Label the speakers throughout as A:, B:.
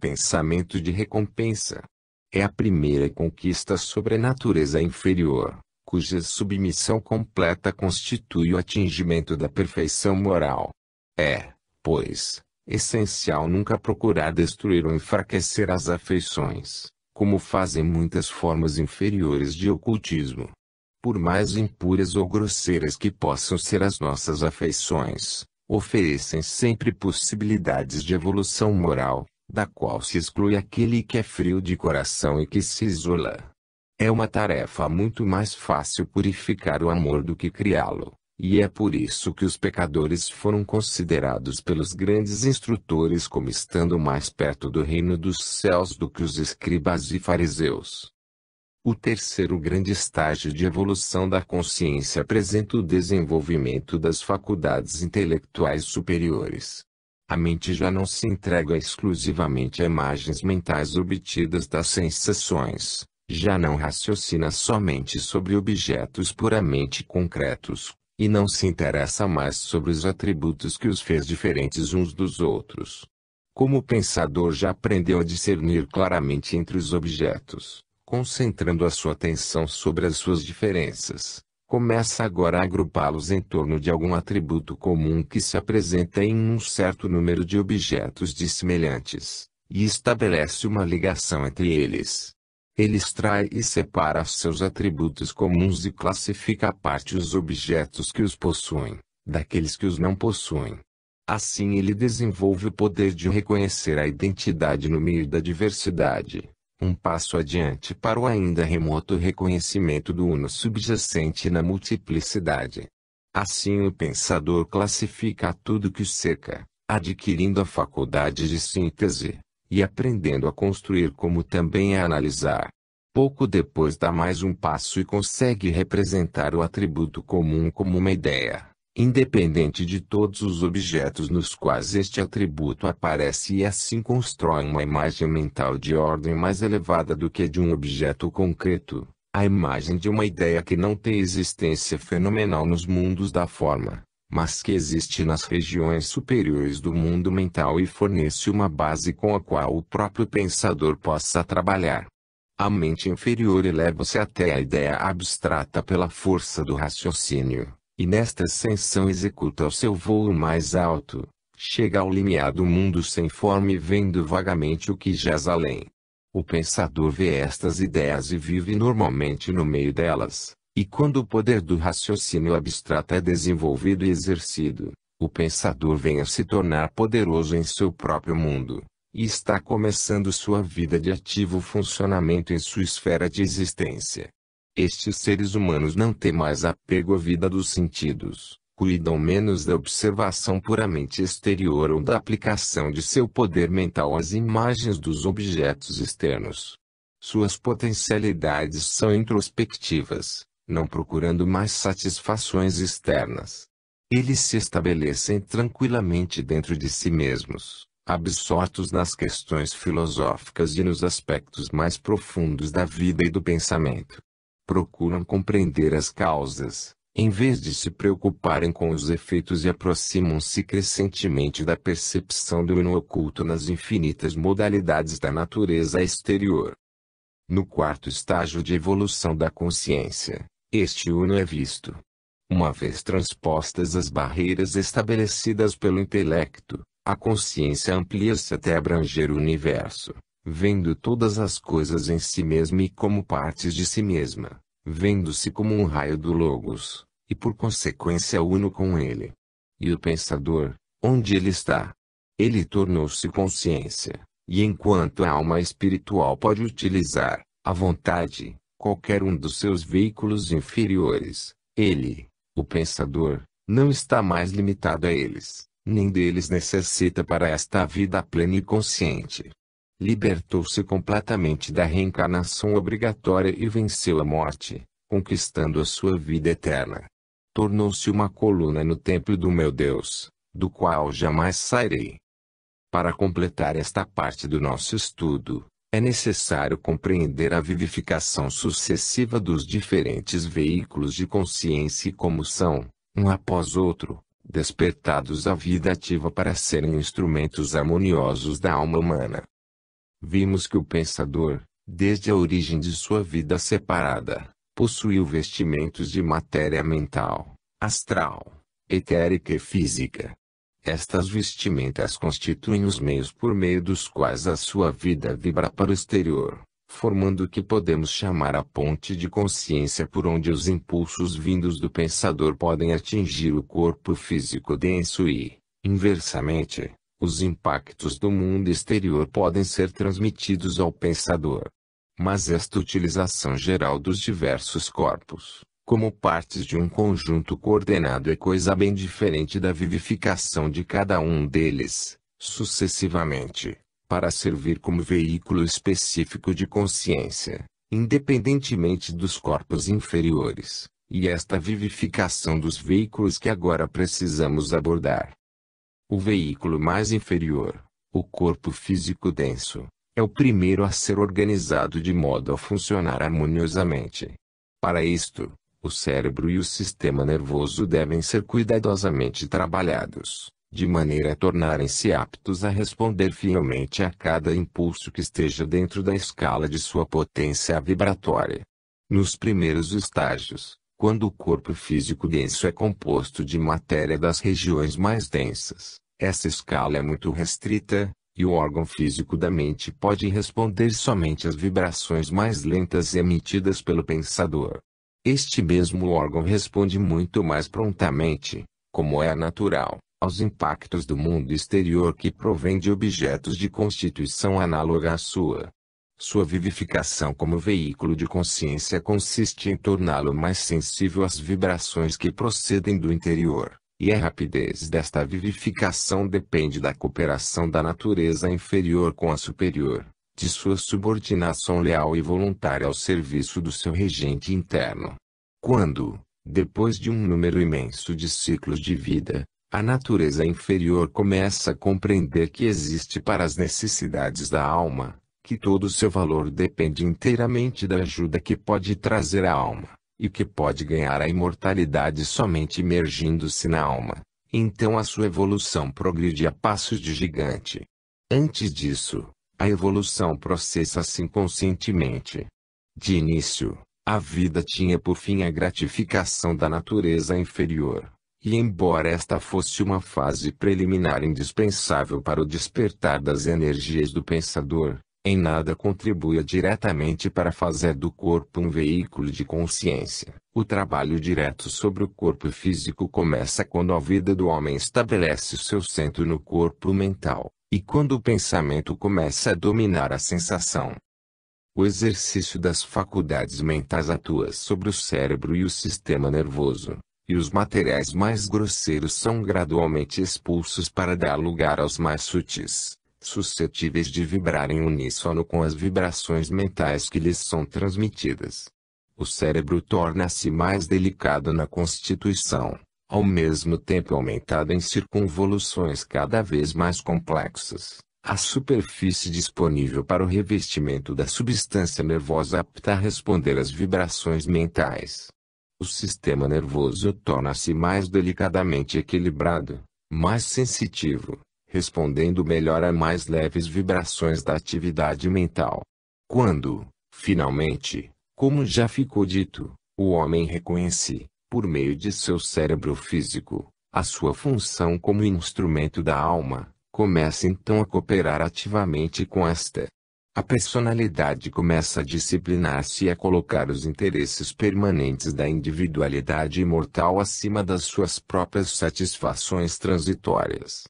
A: pensamento de recompensa. É a primeira conquista sobre a natureza inferior, cuja submissão completa constitui o atingimento da perfeição moral. É, pois, essencial nunca procurar destruir ou enfraquecer as afeições, como fazem muitas formas inferiores de ocultismo. Por mais impuras ou grosseiras que possam ser as nossas afeições, oferecem sempre possibilidades de evolução moral, da qual se exclui aquele que é frio de coração e que se isola. É uma tarefa muito mais fácil purificar o amor do que criá-lo, e é por isso que os pecadores foram considerados pelos grandes instrutores como estando mais perto do reino dos céus do que os escribas e fariseus. O terceiro grande estágio de evolução da consciência apresenta o desenvolvimento das faculdades intelectuais superiores. A mente já não se entrega exclusivamente a imagens mentais obtidas das sensações, já não raciocina somente sobre objetos puramente concretos, e não se interessa mais sobre os atributos que os fez diferentes uns dos outros. Como o pensador já aprendeu a discernir claramente entre os objetos, concentrando a sua atenção sobre as suas diferenças, começa agora a agrupá-los em torno de algum atributo comum que se apresenta em um certo número de objetos dissemelhantes, e estabelece uma ligação entre eles. Ele extrai e separa seus atributos comuns e classifica à parte os objetos que os possuem, daqueles que os não possuem. Assim ele desenvolve o poder de reconhecer a identidade no meio da diversidade. Um passo adiante para o ainda remoto reconhecimento do uno subjacente na multiplicidade. Assim o pensador classifica tudo que o cerca, adquirindo a faculdade de síntese, e aprendendo a construir como também a analisar. Pouco depois dá mais um passo e consegue representar o atributo comum como uma ideia, independente de todos os objetos nos quais este atributo aparece, e assim constrói uma imagem mental de ordem mais elevada do que a de um objeto concreto, a imagem de uma ideia que não tem existência fenomenal nos mundos da forma, mas que existe nas regiões superiores do mundo mental e fornece uma base com a qual o próprio pensador possa trabalhar. A mente inferior eleva-se até a ideia abstrata pela força do raciocínio, e nesta ascensão executa o seu voo mais alto, chega ao limiar do mundo sem forma e vendo vagamente o que jaz além. O pensador vê estas ideias e vive normalmente no meio delas, e quando o poder do raciocínio abstrato é desenvolvido e exercido, o pensador vem a se tornar poderoso em seu próprio mundo, e está começando sua vida de ativo funcionamento em sua esfera de existência. Estes seres humanos não têm mais apego à vida dos sentidos, cuidam menos da observação puramente exterior ou da aplicação de seu poder mental às imagens dos objetos externos. Suas potencialidades são introspectivas, não procurando mais satisfações externas. Eles se estabelecem tranquilamente dentro de si mesmos, absortos nas questões filosóficas e nos aspectos mais profundos da vida e do pensamento. Procuram compreender as causas, em vez de se preocuparem com os efeitos, e aproximam-se crescentemente da percepção do uno oculto nas infinitas modalidades da natureza exterior. No quarto estágio de evolução da consciência, este uno é visto. Uma vez transpostas as barreiras estabelecidas pelo intelecto, a consciência amplia-se até abranger o universo, vendo todas as coisas em si mesma e como partes de si mesma, vendo-se como um raio do Logos, e por consequência uno com ele. E o pensador, onde ele está? Ele tornou-se consciência, e enquanto a alma espiritual pode utilizar, à vontade, qualquer um dos seus veículos inferiores, ele, o pensador, não está mais limitado a eles, nem deles necessita para esta vida plena e consciente. Libertou-se completamente da reencarnação obrigatória e venceu a morte, conquistando a sua vida eterna. Tornou-se uma coluna no templo do meu Deus, do qual jamais sairei. Para completar esta parte do nosso estudo, é necessário compreender a vivificação sucessiva dos diferentes veículos de consciência e como são, um após outro, despertados à vida ativa para serem instrumentos harmoniosos da alma humana. Vimos que o pensador, desde a origem de sua vida separada, possuiu vestimentos de matéria mental, astral, etérica e física. Estas vestimentas constituem os meios por meio dos quais a sua vida vibra para o exterior, formando o que podemos chamar a ponte de consciência por onde os impulsos vindos do pensador podem atingir o corpo físico denso e, inversamente, os impactos do mundo exterior podem ser transmitidos ao pensador. Mas esta utilização geral dos diversos corpos, como partes de um conjunto coordenado, é coisa bem diferente da vivificação de cada um deles, sucessivamente, para servir como veículo específico de consciência, independentemente dos corpos inferiores, e esta vivificação dos veículos que agora precisamos abordar. O veículo mais inferior, o corpo físico denso, é o primeiro a ser organizado de modo a funcionar harmoniosamente. Para isto, o cérebro e o sistema nervoso devem ser cuidadosamente trabalhados, de maneira a tornarem-se aptos a responder fielmente a cada impulso que esteja dentro da escala de sua potência vibratória. Nos primeiros estágios, quando o corpo físico denso é composto de matéria das regiões mais densas, essa escala é muito restrita, e o órgão físico da mente pode responder somente às vibrações mais lentas emitidas pelo pensador. Este mesmo órgão responde muito mais prontamente, como é natural, aos impactos do mundo exterior que provém de objetos de constituição análoga à sua. Sua vivificação como veículo de consciência consiste em torná-lo mais sensível às vibrações que procedem do interior, e a rapidez desta vivificação depende da cooperação da natureza inferior com a superior, de sua subordinação leal e voluntária ao serviço do seu regente interno. Quando, depois de um número imenso de ciclos de vida, a natureza inferior começa a compreender que existe para as necessidades da alma, que todo o seu valor depende inteiramente da ajuda que pode trazer a alma, e que pode ganhar a imortalidade somente imergindo-se na alma, então a sua evolução progride a passos de gigante. Antes disso, a evolução processa-se inconscientemente. De início, a vida tinha por fim a gratificação da natureza inferior, e embora esta fosse uma fase preliminar indispensável para o despertar das energias do pensador, em nada contribui diretamente para fazer do corpo um veículo de consciência. O trabalho direto sobre o corpo físico começa quando a vida do homem estabelece seu centro no corpo mental, e quando o pensamento começa a dominar a sensação. O exercício das faculdades mentais atua sobre o cérebro e o sistema nervoso, e os materiais mais grosseiros são gradualmente expulsos para dar lugar aos mais sutis, suscetíveis de vibrar em uníssono com as vibrações mentais que lhes são transmitidas. O cérebro torna-se mais delicado na constituição, ao mesmo tempo aumentado em circunvoluções cada vez mais complexas. A superfície disponível para o revestimento da substância nervosa apta a responder às vibrações mentais. O sistema nervoso torna-se mais delicadamente equilibrado, mais sensitivo, respondendo melhor a mais leves vibrações da atividade mental. Quando, finalmente, como já ficou dito, o homem reconhece, por meio de seu cérebro físico, a sua função como instrumento da alma, começa então a cooperar ativamente com esta. A personalidade começa a disciplinar-se e a colocar os interesses permanentes da individualidade imortal acima das suas próprias satisfações transitórias.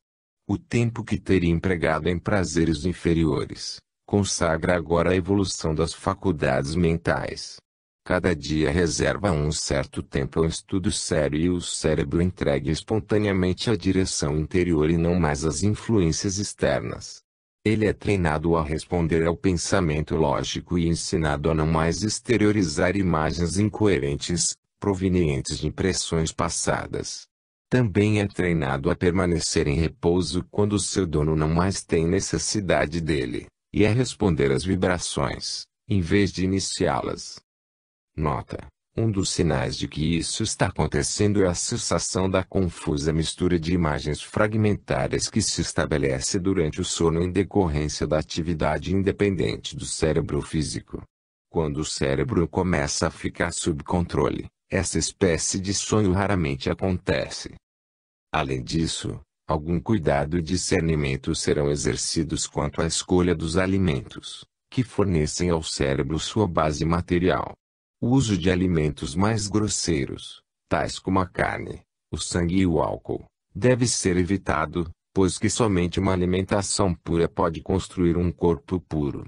A: O tempo que teria empregado em prazeres inferiores, consagra agora a evolução das faculdades mentais. Cada dia reserva um certo tempo ao estudo sério e o cérebro entregue espontaneamente à direção interior e não mais às influências externas. Ele é treinado a responder ao pensamento lógico e ensinado a não mais exteriorizar imagens incoerentes, provenientes de impressões passadas. Também é treinado a permanecer em repouso quando seu dono não mais tem necessidade dele, e a responder às vibrações, em vez de iniciá-las. Nota: Um dos sinais de que isso está acontecendo é a cessação da confusa mistura de imagens fragmentárias que se estabelece durante o sono em decorrência da atividade independente do cérebro físico. Quando o cérebro começa a ficar sob controle, essa espécie de sonho raramente acontece. Além disso, algum cuidado e discernimento serão exercidos quanto à escolha dos alimentos, que fornecem ao cérebro sua base material. O uso de alimentos mais grosseiros, tais como a carne, o sangue e o álcool, deve ser evitado, pois que somente uma alimentação pura pode construir um corpo puro.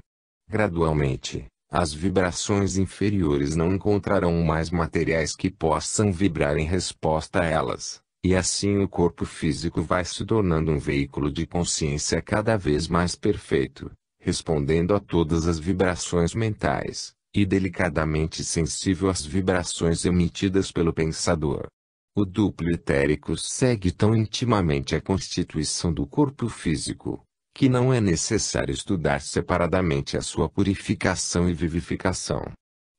A: Gradualmente, as vibrações inferiores não encontrarão mais materiais que possam vibrar em resposta a elas, e assim o corpo físico vai se tornando um veículo de consciência cada vez mais perfeito, respondendo a todas as vibrações mentais, e delicadamente sensível às vibrações emitidas pelo pensador. O duplo etérico segue tão intimamente a constituição do corpo físico, que não é necessário estudar separadamente a sua purificação e vivificação.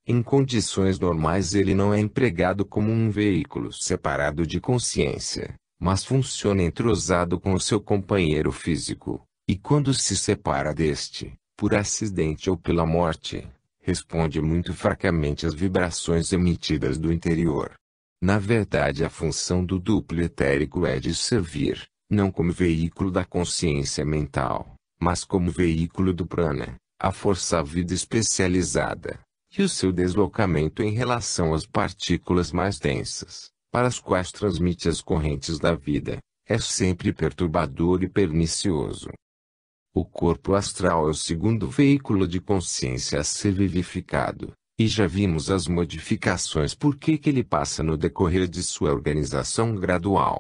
A: Em condições normais ele não é empregado como um veículo separado de consciência, mas funciona entrosado com o seu companheiro físico, e quando se separa deste, por acidente ou pela morte, responde muito fracamente às vibrações emitidas do interior. Na verdade, a função do duplo etérico é de servir, não como veículo da consciência mental, mas como veículo do prana, a força-vida especializada, e o seu deslocamento em relação às partículas mais densas, para as quais transmite as correntes da vida, é sempre perturbador e pernicioso. O corpo astral é o segundo veículo de consciência a ser vivificado, e já vimos as modificações por que ele passa no decorrer de sua organização gradual.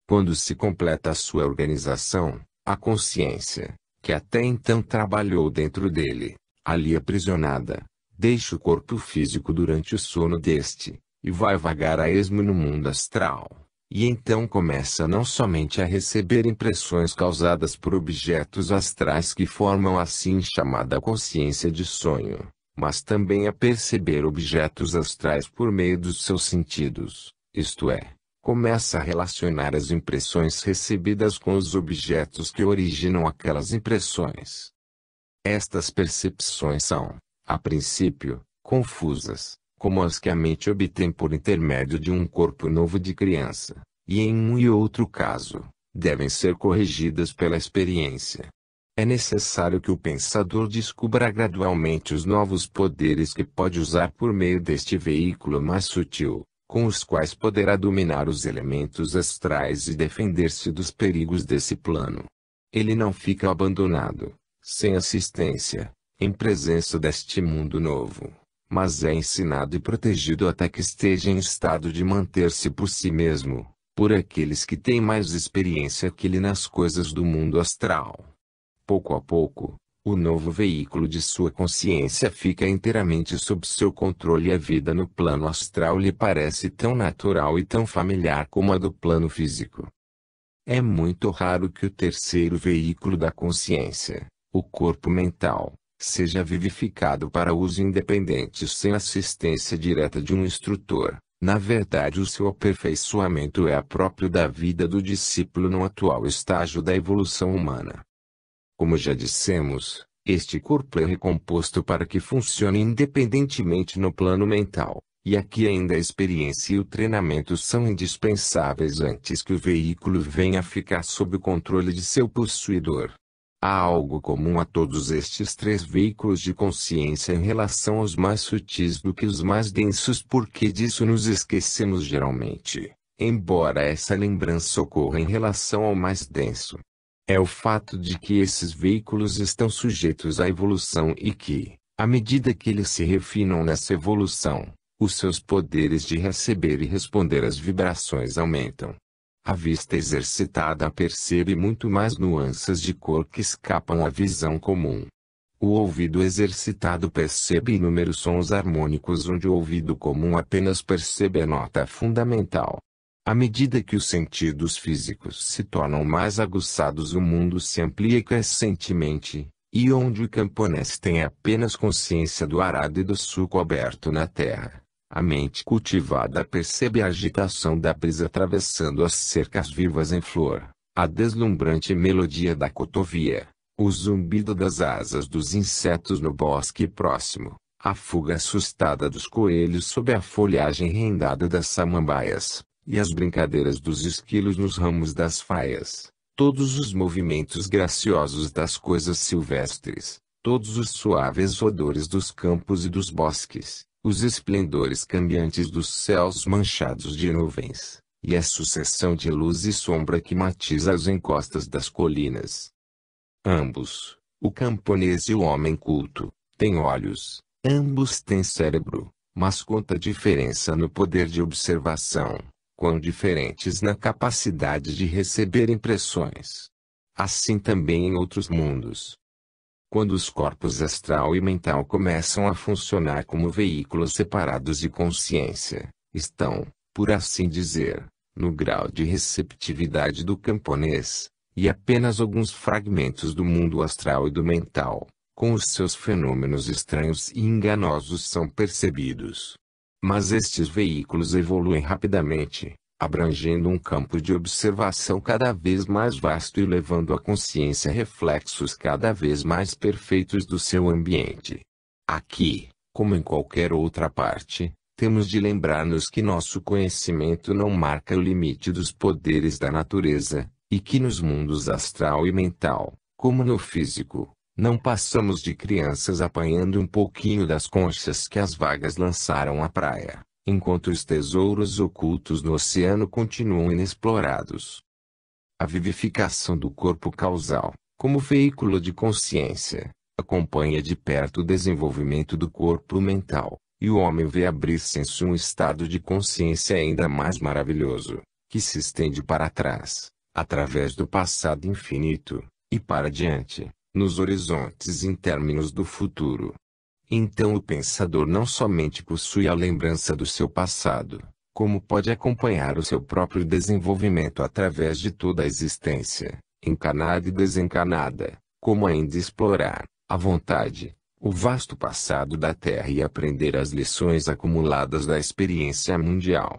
A: Quando se completa a sua organização, a consciência, que até então trabalhou dentro dele, ali aprisionada, deixa o corpo físico durante o sono deste, e vai vagar a esmo no mundo astral. E então começa não somente a receber impressões causadas por objetos astrais que formam a assim chamada consciência de sonho, mas também a perceber objetos astrais por meio dos seus sentidos, isto é, começa a relacionar as impressões recebidas com os objetos que originam aquelas impressões. Estas percepções são, a princípio, confusas, como as que a mente obtém por intermédio de um corpo novo de criança, e em um e outro caso, devem ser corrigidas pela experiência. É necessário que o pensador descubra gradualmente os novos poderes que pode usar por meio deste veículo mais sutil, com os quais poderá dominar os elementos astrais e defender-se dos perigos desse plano. Ele não fica abandonado, sem assistência, em presença deste mundo novo, mas é ensinado e protegido até que esteja em estado de manter-se por si mesmo, por aqueles que têm mais experiência que ele nas coisas do mundo astral. Pouco a pouco, o novo veículo de sua consciência fica inteiramente sob seu controle e a vida no plano astral lhe parece tão natural e tão familiar como a do plano físico. É muito raro que o terceiro veículo da consciência, o corpo mental, seja vivificado para uso independente sem assistência direta de um instrutor. Na verdade, o seu aperfeiçoamento é próprio da vida do discípulo no atual estágio da evolução humana. Como já dissemos, este corpo é recomposto para que funcione independentemente no plano mental, e aqui ainda a experiência e o treinamento são indispensáveis antes que o veículo venha a ficar sob o controle de seu possuidor. Há algo comum a todos estes três veículos de consciência em relação aos mais sutis do que os mais densos, porque disso nos esquecemos geralmente, embora essa lembrança ocorra em relação ao mais denso. É o fato de que esses veículos estão sujeitos à evolução e que, à medida que eles se refinam nessa evolução, os seus poderes de receber e responder às vibrações aumentam. A vista exercitada percebe muito mais nuances de cor que escapam à visão comum. O ouvido exercitado percebe inúmeros sons harmônicos onde o ouvido comum apenas percebe a nota fundamental. À medida que os sentidos físicos se tornam mais aguçados, o mundo se amplia crescentemente, e onde o camponês tem apenas consciência do arado e do suco aberto na terra, A mente cultivada percebe a agitação da brisa atravessando as cercas vivas em flor, a deslumbrante melodia da cotovia, o zumbido das asas dos insetos no bosque próximo, a fuga assustada dos coelhos sob a folhagem rendada das samambaias, e as brincadeiras dos esquilos nos ramos das faias, todos os movimentos graciosos das coisas silvestres, todos os suaves odores dos campos e dos bosques, os esplendores cambiantes dos céus manchados de nuvens, e a sucessão de luz e sombra que matiza as encostas das colinas. Ambos, o camponês e o homem culto, têm olhos, ambos têm cérebro, mas quanta diferença no poder de observação, quão diferentes na capacidade de receber impressões. Assim também em outros mundos. Quando os corpos astral e mental começam a funcionar como veículos separados de consciência, estão, por assim dizer, no grau de receptividade do camponês, e apenas alguns fragmentos do mundo astral e do mental, com os seus fenômenos estranhos e enganosos são percebidos. Mas estes veículos evoluem rapidamente, abrangendo um campo de observação cada vez mais vasto e levando à consciência reflexos cada vez mais perfeitos do seu ambiente. Aqui, como em qualquer outra parte, temos de lembrar-nos que nosso conhecimento não marca o limite dos poderes da natureza, e que nos mundos astral e mental, como no físico, não passamos de crianças apanhando um pouquinho das conchas que as vagas lançaram à praia, enquanto os tesouros ocultos no oceano continuam inexplorados. A vivificação do corpo causal, como veículo de consciência, acompanha de perto o desenvolvimento do corpo mental, e o homem vê abrir-se em si um estado de consciência ainda mais maravilhoso, que se estende para trás, através do passado infinito, e para diante, nos horizontes internos do futuro. Então o pensador não somente possui a lembrança do seu passado, como pode acompanhar o seu próprio desenvolvimento através de toda a existência, encarnada e desencarnada, como ainda explorar, à vontade, o vasto passado da Terra e aprender as lições acumuladas da experiência mundial.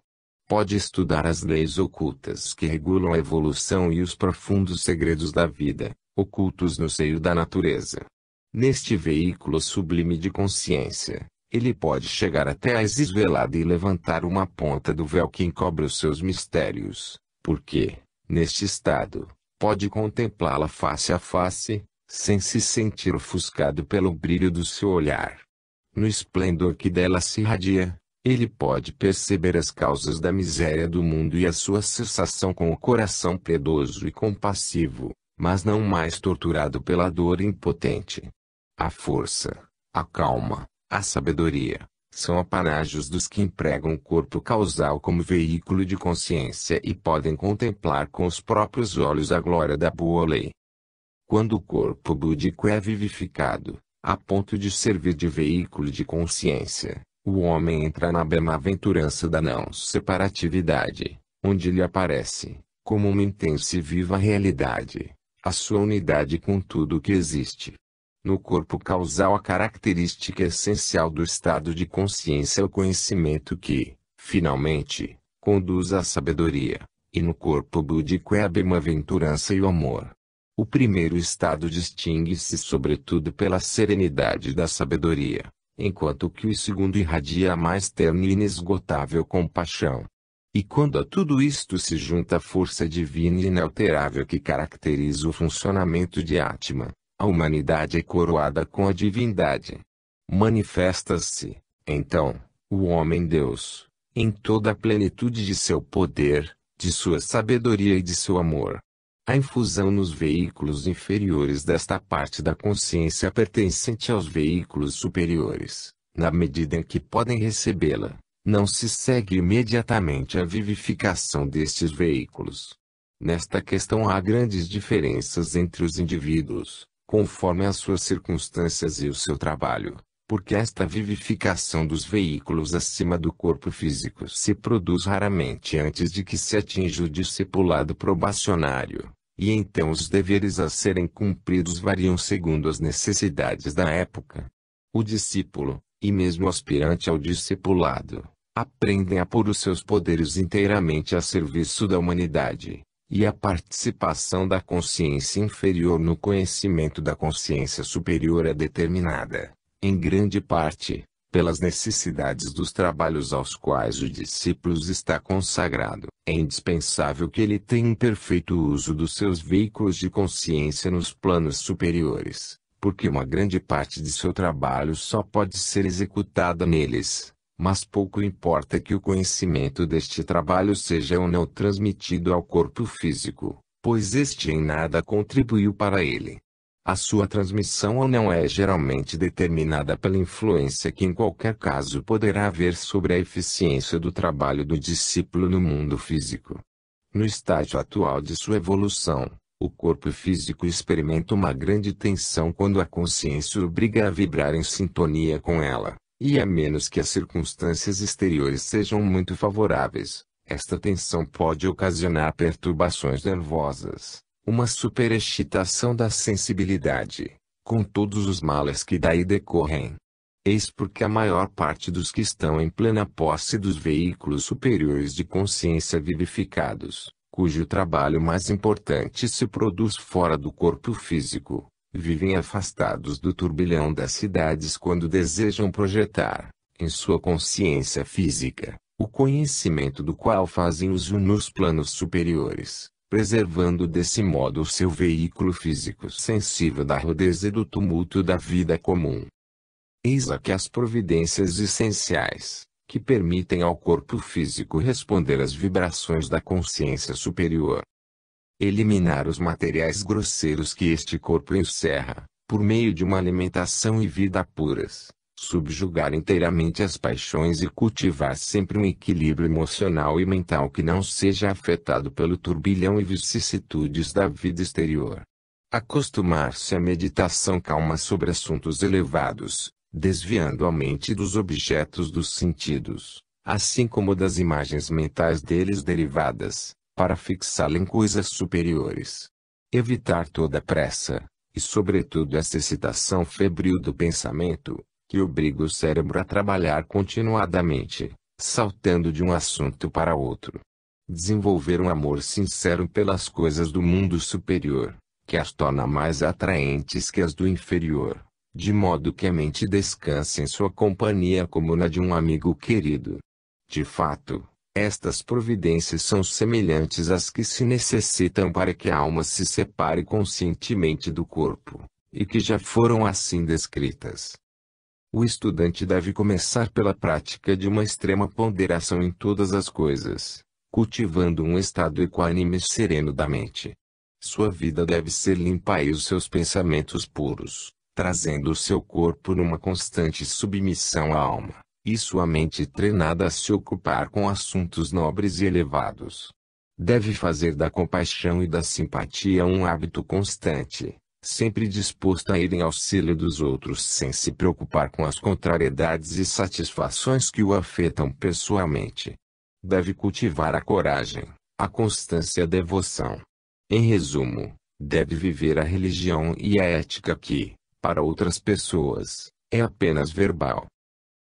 A: Pode estudar as leis ocultas que regulam a evolução e os profundos segredos da vida, ocultos no seio da natureza. Neste veículo sublime de consciência, ele pode chegar até a Isis velada e levantar uma ponta do véu que encobre os seus mistérios, porque, neste estado, pode contemplá-la face a face, sem se sentir ofuscado pelo brilho do seu olhar. No esplendor que dela se irradia, ele pode perceber as causas da miséria do mundo e a sua cessação com o coração piedoso e compassivo, mas não mais torturado pela dor impotente. A força, a calma, a sabedoria, são apanágios dos que empregam o corpo causal como veículo de consciência e podem contemplar com os próprios olhos a glória da boa lei. Quando o corpo búdico é vivificado, a ponto de servir de veículo de consciência, o homem entra na bem-aventurança da não-separatividade, onde lhe aparece, como uma intensa e viva realidade, a sua unidade com tudo o que existe. No corpo causal a característica essencial do estado de consciência é o conhecimento que, finalmente, conduz à sabedoria, e no corpo búdico é a bem-aventurança e o amor. O primeiro estado distingue-se sobretudo pela serenidade da sabedoria, enquanto que o segundo irradia a mais terna e inesgotável compaixão. E quando a tudo isto se junta a força divina e inalterável que caracteriza o funcionamento de Atman, a humanidade é coroada com a divindade. Manifesta-se, então, o homem-Deus, em toda a plenitude de seu poder, de sua sabedoria e de seu amor. A infusão nos veículos inferiores desta parte da consciência pertencente aos veículos superiores, na medida em que podem recebê-la, não se segue imediatamente a vivificação destes veículos. Nesta questão há grandes diferenças entre os indivíduos, conforme as suas circunstâncias e o seu trabalho, porque esta vivificação dos veículos acima do corpo físico se produz raramente antes de que se atinja o discipulado probacionário, e então os deveres a serem cumpridos variam segundo as necessidades da época. O discípulo, e mesmo o aspirante ao discipulado, Aprendem a pôr os seus poderes inteiramente a serviço da humanidade, e a participação da consciência inferior no conhecimento da consciência superior é determinada, em grande parte, pelas necessidades dos trabalhos aos quais o discípulo está consagrado. É indispensável que ele tenha um perfeito uso dos seus veículos de consciência nos planos superiores, porque uma grande parte de seu trabalho só pode ser executada neles. Mas pouco importa que o conhecimento deste trabalho seja ou não transmitido ao corpo físico, pois este em nada contribuiu para ele. A sua transmissão ou não é geralmente determinada pela influência que em qualquer caso poderá haver sobre a eficiência do trabalho do discípulo no mundo físico. No estágio atual de sua evolução, o corpo físico experimenta uma grande tensão quando a consciência o obriga a vibrar em sintonia com ela. E a menos que as circunstâncias exteriores sejam muito favoráveis, esta tensão pode ocasionar perturbações nervosas, uma superexcitação da sensibilidade, com todos os males que daí decorrem. Eis porque a maior parte dos que estão em plena posse dos veículos superiores de consciência vivificados, cujo trabalho mais importante se produz fora do corpo físico, vivem afastados do turbilhão das cidades quando desejam projetar, em sua consciência física, o conhecimento do qual fazem uso nos planos superiores, preservando desse modo o seu veículo físico sensível da rudeza e do tumulto da vida comum. Eis aqui as providências essenciais, que permitem ao corpo físico responder às vibrações da consciência superior. Eliminar os materiais grosseiros que este corpo encerra, por meio de uma alimentação e vida puras, subjugar inteiramente as paixões e cultivar sempre um equilíbrio emocional e mental que não seja afetado pelo turbilhão e vicissitudes da vida exterior. Acostumar-se à meditação calma sobre assuntos elevados, desviando a mente dos objetos dos sentidos, assim como das imagens mentais deles derivadas, para fixá-la em coisas superiores. Evitar toda pressa, e sobretudo essa excitação febril do pensamento, que obriga o cérebro a trabalhar continuadamente, saltando de um assunto para outro. Desenvolver um amor sincero pelas coisas do mundo superior, que as torna mais atraentes que as do inferior, de modo que a mente descanse em sua companhia como na de um amigo querido. De fato, estas providências são semelhantes às que se necessitam para que a alma se separe conscientemente do corpo, e que já foram assim descritas. O estudante deve começar pela prática de uma extrema ponderação em todas as coisas, cultivando um estado equânime e sereno da mente. Sua vida deve ser limpa e os seus pensamentos puros, trazendo o seu corpo numa constante submissão à alma, e sua mente treinada a se ocupar com assuntos nobres e elevados. Deve fazer da compaixão e da simpatia um hábito constante, sempre disposto a ir em auxílio dos outros sem se preocupar com as contrariedades e satisfações que o afetam pessoalmente. Deve cultivar a coragem, a constância e a devoção. Em resumo, deve viver a religião e a ética que, para outras pessoas, é apenas verbal.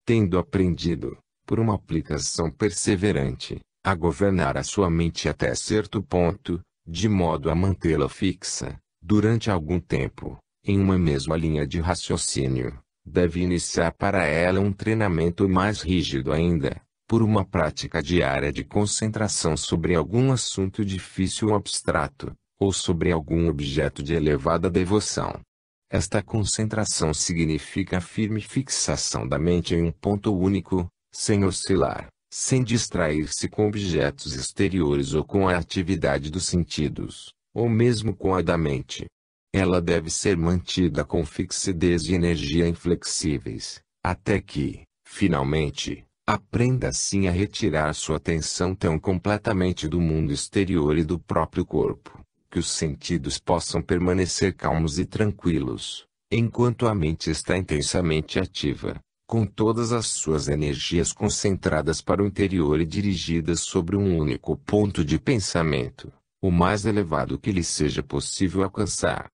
A: Tendo aprendido, por uma aplicação perseverante, a governar a sua mente até certo ponto, de modo a mantê-la fixa, durante algum tempo, em uma mesma linha de raciocínio, deve iniciar para ela um treinamento mais rígido ainda, por uma prática diária de concentração sobre algum assunto difícil ou abstrato, ou sobre algum objeto de elevada devoção. Esta concentração significa a firme fixação da mente em um ponto único, sem oscilar, sem distrair-se com objetos exteriores ou com a atividade dos sentidos, ou mesmo com a da mente. Ela deve ser mantida com fixidez e energia inflexíveis, até que, finalmente, aprenda assim a retirar sua atenção tão completamente do mundo exterior e do próprio corpo, que os sentidos possam permanecer calmos e tranquilos, enquanto a mente está intensamente ativa, com todas as suas energias concentradas para o interior e dirigidas sobre um único ponto de pensamento, o mais elevado que lhe seja possível alcançar.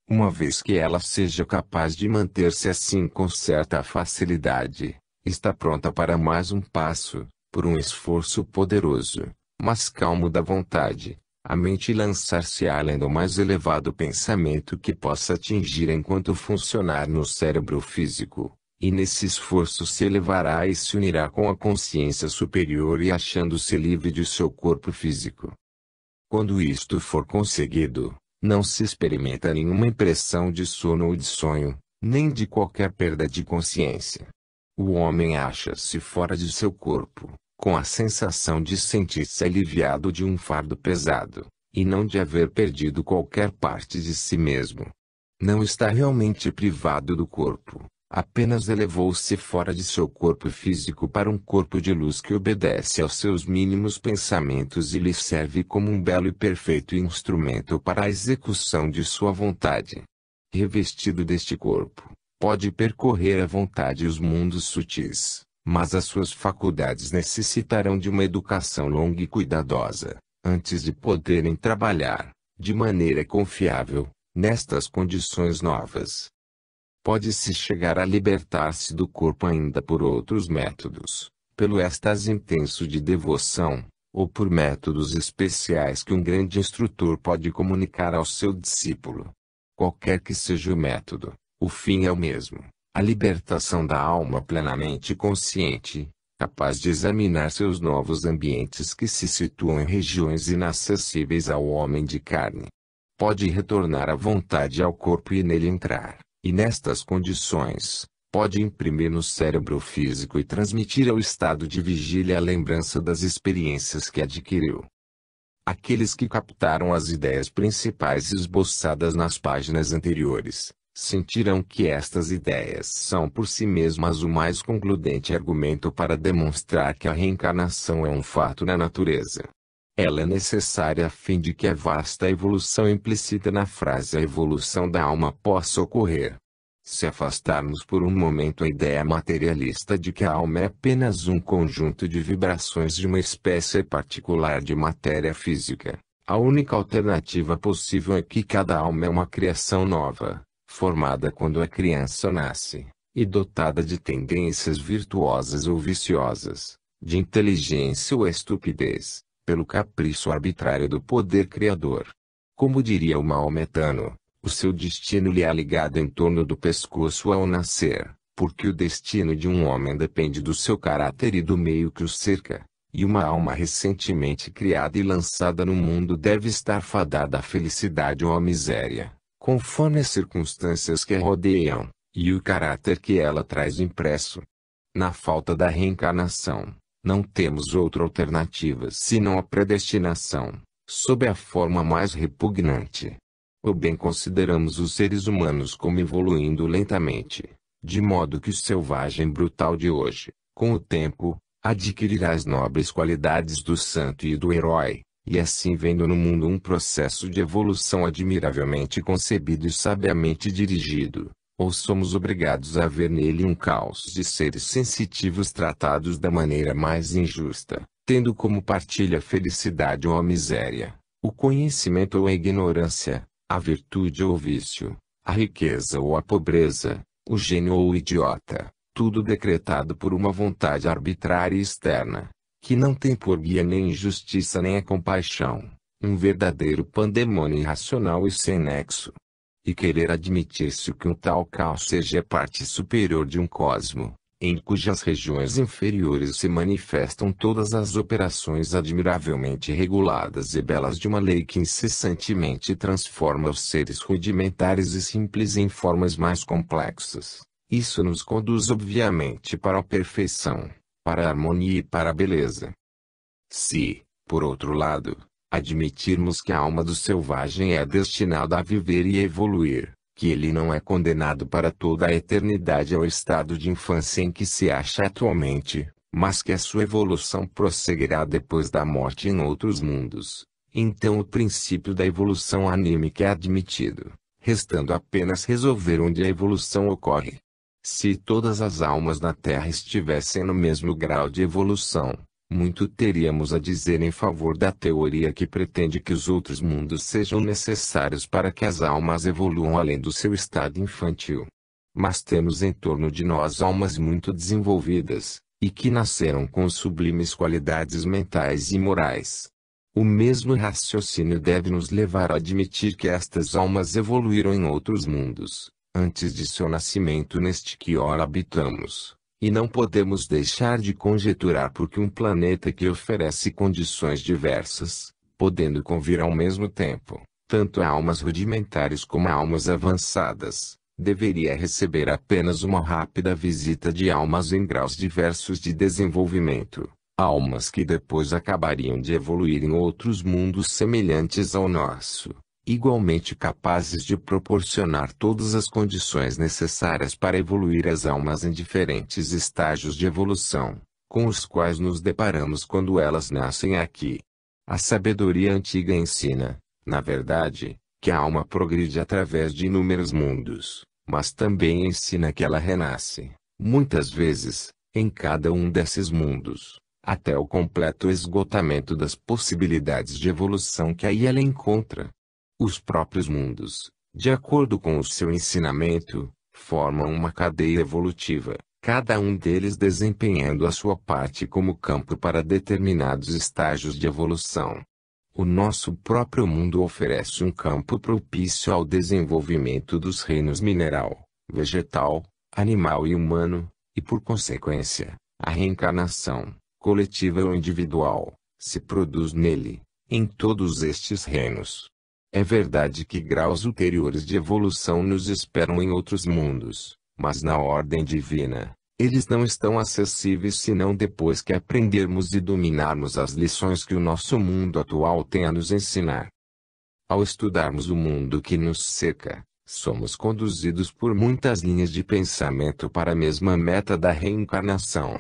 A: Uma vez que ela seja capaz de manter-se assim com certa facilidade, está pronta para mais um passo, por um esforço poderoso, mas calmo da vontade, a mente lançar-se além do mais elevado pensamento que possa atingir enquanto funcionar no cérebro físico, e nesse esforço se elevará e se unirá com a consciência superior e achando-se livre de seu corpo físico. Quando isto for conseguido, não se experimenta nenhuma impressão de sono ou de sonho, nem de qualquer perda de consciência. O homem acha-se fora de seu corpo, com a sensação de sentir-se aliviado de um fardo pesado, e não de haver perdido qualquer parte de si mesmo. Não está realmente privado do corpo, apenas elevou-se fora de seu corpo físico para um corpo de luz que obedece aos seus mínimos pensamentos e lhe serve como um belo e perfeito instrumento para a execução de sua vontade. Revestido deste corpo, pode percorrer à vontade os mundos sutis, mas as suas faculdades necessitarão de uma educação longa e cuidadosa, antes de poderem trabalhar, de maneira confiável, nestas condições novas. Pode-se chegar a libertar-se do corpo ainda por outros métodos, pelo êxtase intenso de devoção, ou por métodos especiais que um grande instrutor pode comunicar ao seu discípulo. Qualquer que seja o método, o fim é o mesmo, a libertação da alma plenamente consciente, capaz de examinar seus novos ambientes que se situam em regiões inacessíveis ao homem de carne. Pode retornar à vontade ao corpo e nele entrar, e nestas condições, pode imprimir no cérebro físico e transmitir ao estado de vigília a lembrança das experiências que adquiriu. Aqueles que captaram as ideias principais esboçadas nas páginas anteriores, sentirão que estas ideias são por si mesmas o mais concludente argumento para demonstrar que a reencarnação é um fato na natureza. Ela é necessária a fim de que a vasta evolução implícita na frase a evolução da alma possa ocorrer. Se afastarmos por um momento a ideia materialista de que a alma é apenas um conjunto de vibrações de uma espécie particular de matéria física, a única alternativa possível é que cada alma é uma criação nova, formada quando a criança nasce, e dotada de tendências virtuosas ou viciosas, de inteligência ou estupidez, pelo capricho arbitrário do poder criador. Como diria o maometano, o seu destino lhe é ligado em torno do pescoço ao nascer, porque o destino de um homem depende do seu caráter e do meio que o cerca, e uma alma recentemente criada e lançada no mundo deve estar fadada à felicidade ou à miséria, conforme as circunstâncias que a rodeiam, e o caráter que ela traz impresso. Na falta da reencarnação, não temos outra alternativa senão a predestinação, sob a forma mais repugnante. Ou bem consideramos os seres humanos como evoluindo lentamente, de modo que o selvagem brutal de hoje, com o tempo, adquirirá as nobres qualidades do santo e do herói, e assim vendo no mundo um processo de evolução admiravelmente concebido e sabiamente dirigido, ou somos obrigados a ver nele um caos de seres sensitivos tratados da maneira mais injusta, tendo como partilha a felicidade ou a miséria, o conhecimento ou a ignorância, a virtude ou o vício, a riqueza ou a pobreza, o gênio ou o idiota, tudo decretado por uma vontade arbitrária e externa, que não tem por guia nem justiça nem a compaixão, um verdadeiro pandemônio irracional e sem nexo. E querer admitir-se que um tal caos seja a parte superior de um cosmo, em cujas regiões inferiores se manifestam todas as operações admiravelmente reguladas e belas de uma lei que incessantemente transforma os seres rudimentares e simples em formas mais complexas. Isso nos conduz obviamente para a perfeição, para a harmonia e para a beleza. Se, por outro lado, admitirmos que a alma do selvagem é destinada a viver e evoluir, que ele não é condenado para toda a eternidade ao estado de infância em que se acha atualmente, mas que a sua evolução prosseguirá depois da morte em outros mundos, então o princípio da evolução anímica é admitido, restando apenas resolver onde a evolução ocorre. Se todas as almas na Terra estivessem no mesmo grau de evolução, muito teríamos a dizer em favor da teoria que pretende que os outros mundos sejam necessários para que as almas evoluam além do seu estado infantil. Mas temos em torno de nós almas muito desenvolvidas, e que nasceram com sublimes qualidades mentais e morais. O mesmo raciocínio deve nos levar a admitir que estas almas evoluíram em outros mundos, antes de seu nascimento neste que ora habitamos, e não podemos deixar de conjecturar porque um planeta que oferece condições diversas, podendo convir ao mesmo tempo, tanto a almas rudimentares como a almas avançadas, deveria receber apenas uma rápida visita de almas em graus diversos de desenvolvimento. Almas que depois acabariam de evoluir em outros mundos semelhantes ao nosso, igualmente capazes de proporcionar todas as condições necessárias para evoluir as almas em diferentes estágios de evolução, com os quais nos deparamos quando elas nascem aqui. A sabedoria antiga ensina, na verdade, que a alma progride através de inúmeros mundos, mas também ensina que ela renasce, muitas vezes, em cada um desses mundos, até o completo esgotamento das possibilidades de evolução que aí ela encontra. Os próprios mundos, de acordo com o seu ensinamento, formam uma cadeia evolutiva, cada um deles desempenhando a sua parte como campo para determinados estágios de evolução. O nosso próprio mundo oferece um campo propício ao desenvolvimento dos reinos mineral, vegetal, animal e humano, e por consequência, a reencarnação, coletiva ou individual, se produz nele, em todos estes reinos. É verdade que graus ulteriores de evolução nos esperam em outros mundos, mas na ordem divina, eles não estão acessíveis senão depois que aprendermos e dominarmos as lições que o nosso mundo atual tem a nos ensinar. Ao estudarmos o mundo que nos cerca, somos conduzidos por muitas linhas de pensamento para a mesma meta da reencarnação.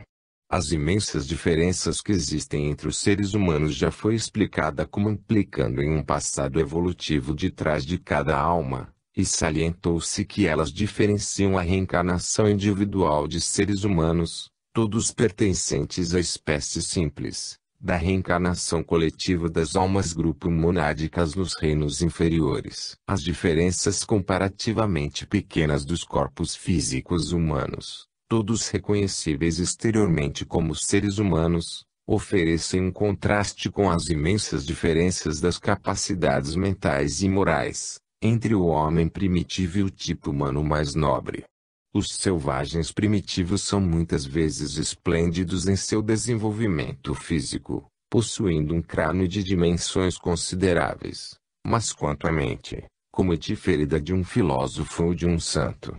A: As imensas diferenças que existem entre os seres humanos já foi explicada como implicando em um passado evolutivo de trás de cada alma, e salientou-se que elas diferenciam a reencarnação individual de seres humanos, todos pertencentes à espécie simples, da reencarnação coletiva das almas grupo monádicas nos reinos inferiores. As diferenças comparativamente pequenas dos corpos físicos humanos, todos reconhecíveis exteriormente como seres humanos, oferecem um contraste com as imensas diferenças das capacidades mentais e morais, entre o homem primitivo e o tipo humano mais nobre. Os selvagens primitivos são muitas vezes esplêndidos em seu desenvolvimento físico, possuindo um crânio de dimensões consideráveis, mas quanto à mente, como é diferida de um filósofo ou de um santo.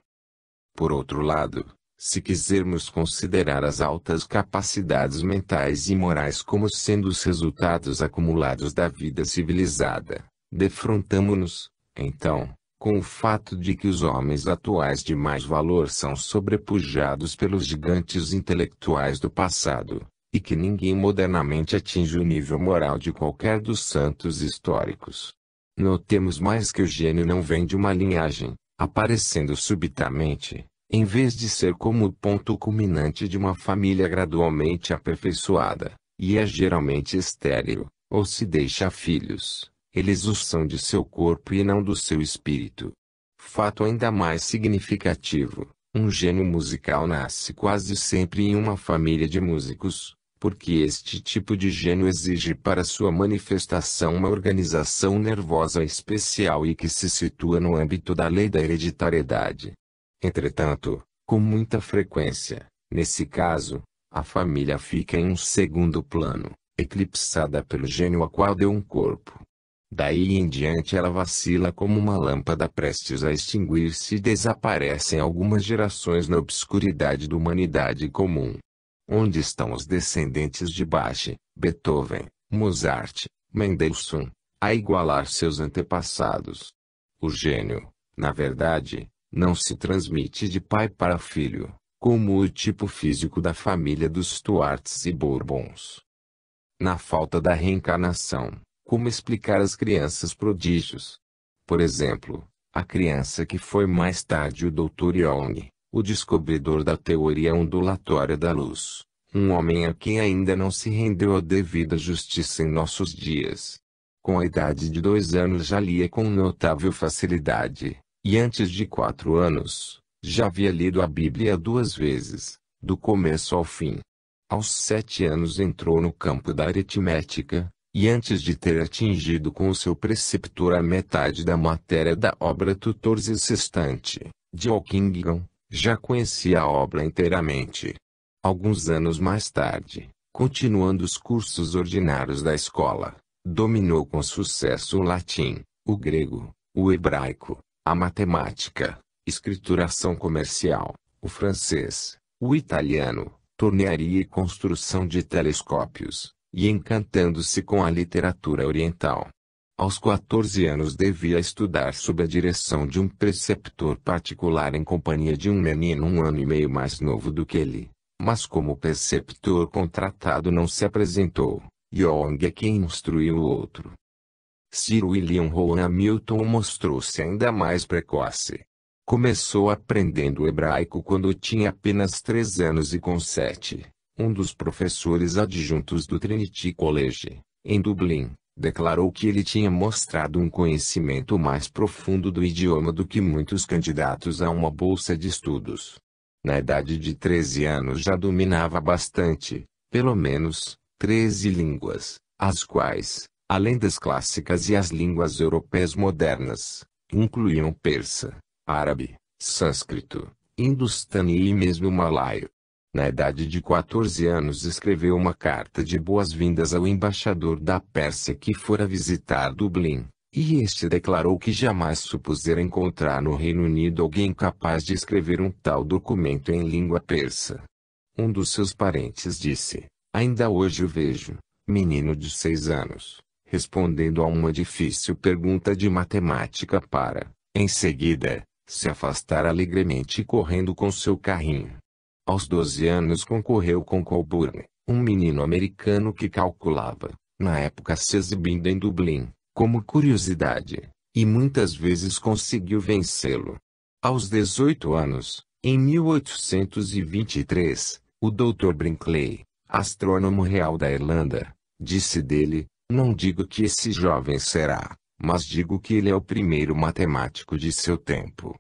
A: Por outro lado, se quisermos considerar as altas capacidades mentais e morais como sendo os resultados acumulados da vida civilizada, defrontamo-nos, então, com o fato de que os homens atuais de mais valor são sobrepujados pelos gigantes intelectuais do passado, e que ninguém modernamente atinge o nível moral de qualquer dos santos históricos. Notemos mais que o gênio não vem de uma linhagem, aparecendo subitamente, em vez de ser como o ponto culminante de uma família gradualmente aperfeiçoada, e é geralmente estéril, ou se deixa filhos, eles os são de seu corpo e não do seu espírito. Fato ainda mais significativo, um gênio musical nasce quase sempre em uma família de músicos, porque este tipo de gênio exige para sua manifestação uma organização nervosa especial e que se situa no âmbito da lei da hereditariedade. Entretanto, com muita frequência, nesse caso, a família fica em um segundo plano, eclipsada pelo gênio a qual deu um corpo. Daí em diante ela vacila como uma lâmpada prestes a extinguir-se e desaparece em algumas gerações na obscuridade da humanidade comum. Onde estão os descendentes de Bach, Beethoven, Mozart, Mendelssohn, a igualar seus antepassados? O gênio, na verdade, não se transmite de pai para filho, como o tipo físico da família dos Stuarts e Bourbons. Na falta da reencarnação, como explicar às crianças prodígios? Por exemplo, a criança que foi mais tarde o Dr. Young, o descobridor da teoria ondulatória da luz, um homem a quem ainda não se rendeu a devida justiça em nossos dias. Com a idade de 2 anos já lia com notável facilidade, e antes de 4 anos, já havia lido a Bíblia 2 vezes, do começo ao fim. Aos 7 anos entrou no campo da aritmética, e antes de ter atingido com o seu preceptor a metade da matéria da obra Tutores e Sextante, de Ockington, já conhecia a obra inteiramente. Alguns anos mais tarde, continuando os cursos ordinários da escola, dominou com sucesso o latim, o grego, o hebraico, a matemática, escrituração comercial, o francês, o italiano, tornearia e construção de telescópios, e encantando-se com a literatura oriental. Aos 14 anos devia estudar sob a direção de um preceptor particular em companhia de um menino 1 ano e meio mais novo do que ele. Mas como o preceptor contratado não se apresentou, Young é quem instruiu o outro. Sir William Rowan Hamilton mostrou-se ainda mais precoce. Começou aprendendo hebraico quando tinha apenas 3 anos e com 7, um dos professores adjuntos do Trinity College, em Dublin, declarou que ele tinha mostrado um conhecimento mais profundo do idioma do que muitos candidatos a uma bolsa de estudos. Na idade de 13 anos já dominava bastante, pelo menos, 13 línguas, as quais, além das clássicas e as línguas europeias modernas, incluíam persa, árabe, sânscrito, hindustani e mesmo malaio. Na idade de 14 anos escreveu uma carta de boas-vindas ao embaixador da Pérsia que fora visitar Dublin, e este declarou que jamais supusera encontrar no Reino Unido alguém capaz de escrever um tal documento em língua persa. Um dos seus parentes disse: "Ainda hoje o vejo, menino de 6 anos, respondendo a uma difícil pergunta de matemática para, em seguida, se afastar alegremente correndo com seu carrinho." Aos 12 anos concorreu com Colburn, um menino americano que calculava, na época se exibindo em Dublin, como curiosidade, e muitas vezes conseguiu vencê-lo. Aos 18 anos, em 1823, o Dr. Brinkley, astrônomo real da Irlanda, disse dele: "Não digo que esse jovem será, mas digo que ele é o primeiro matemático de seu tempo."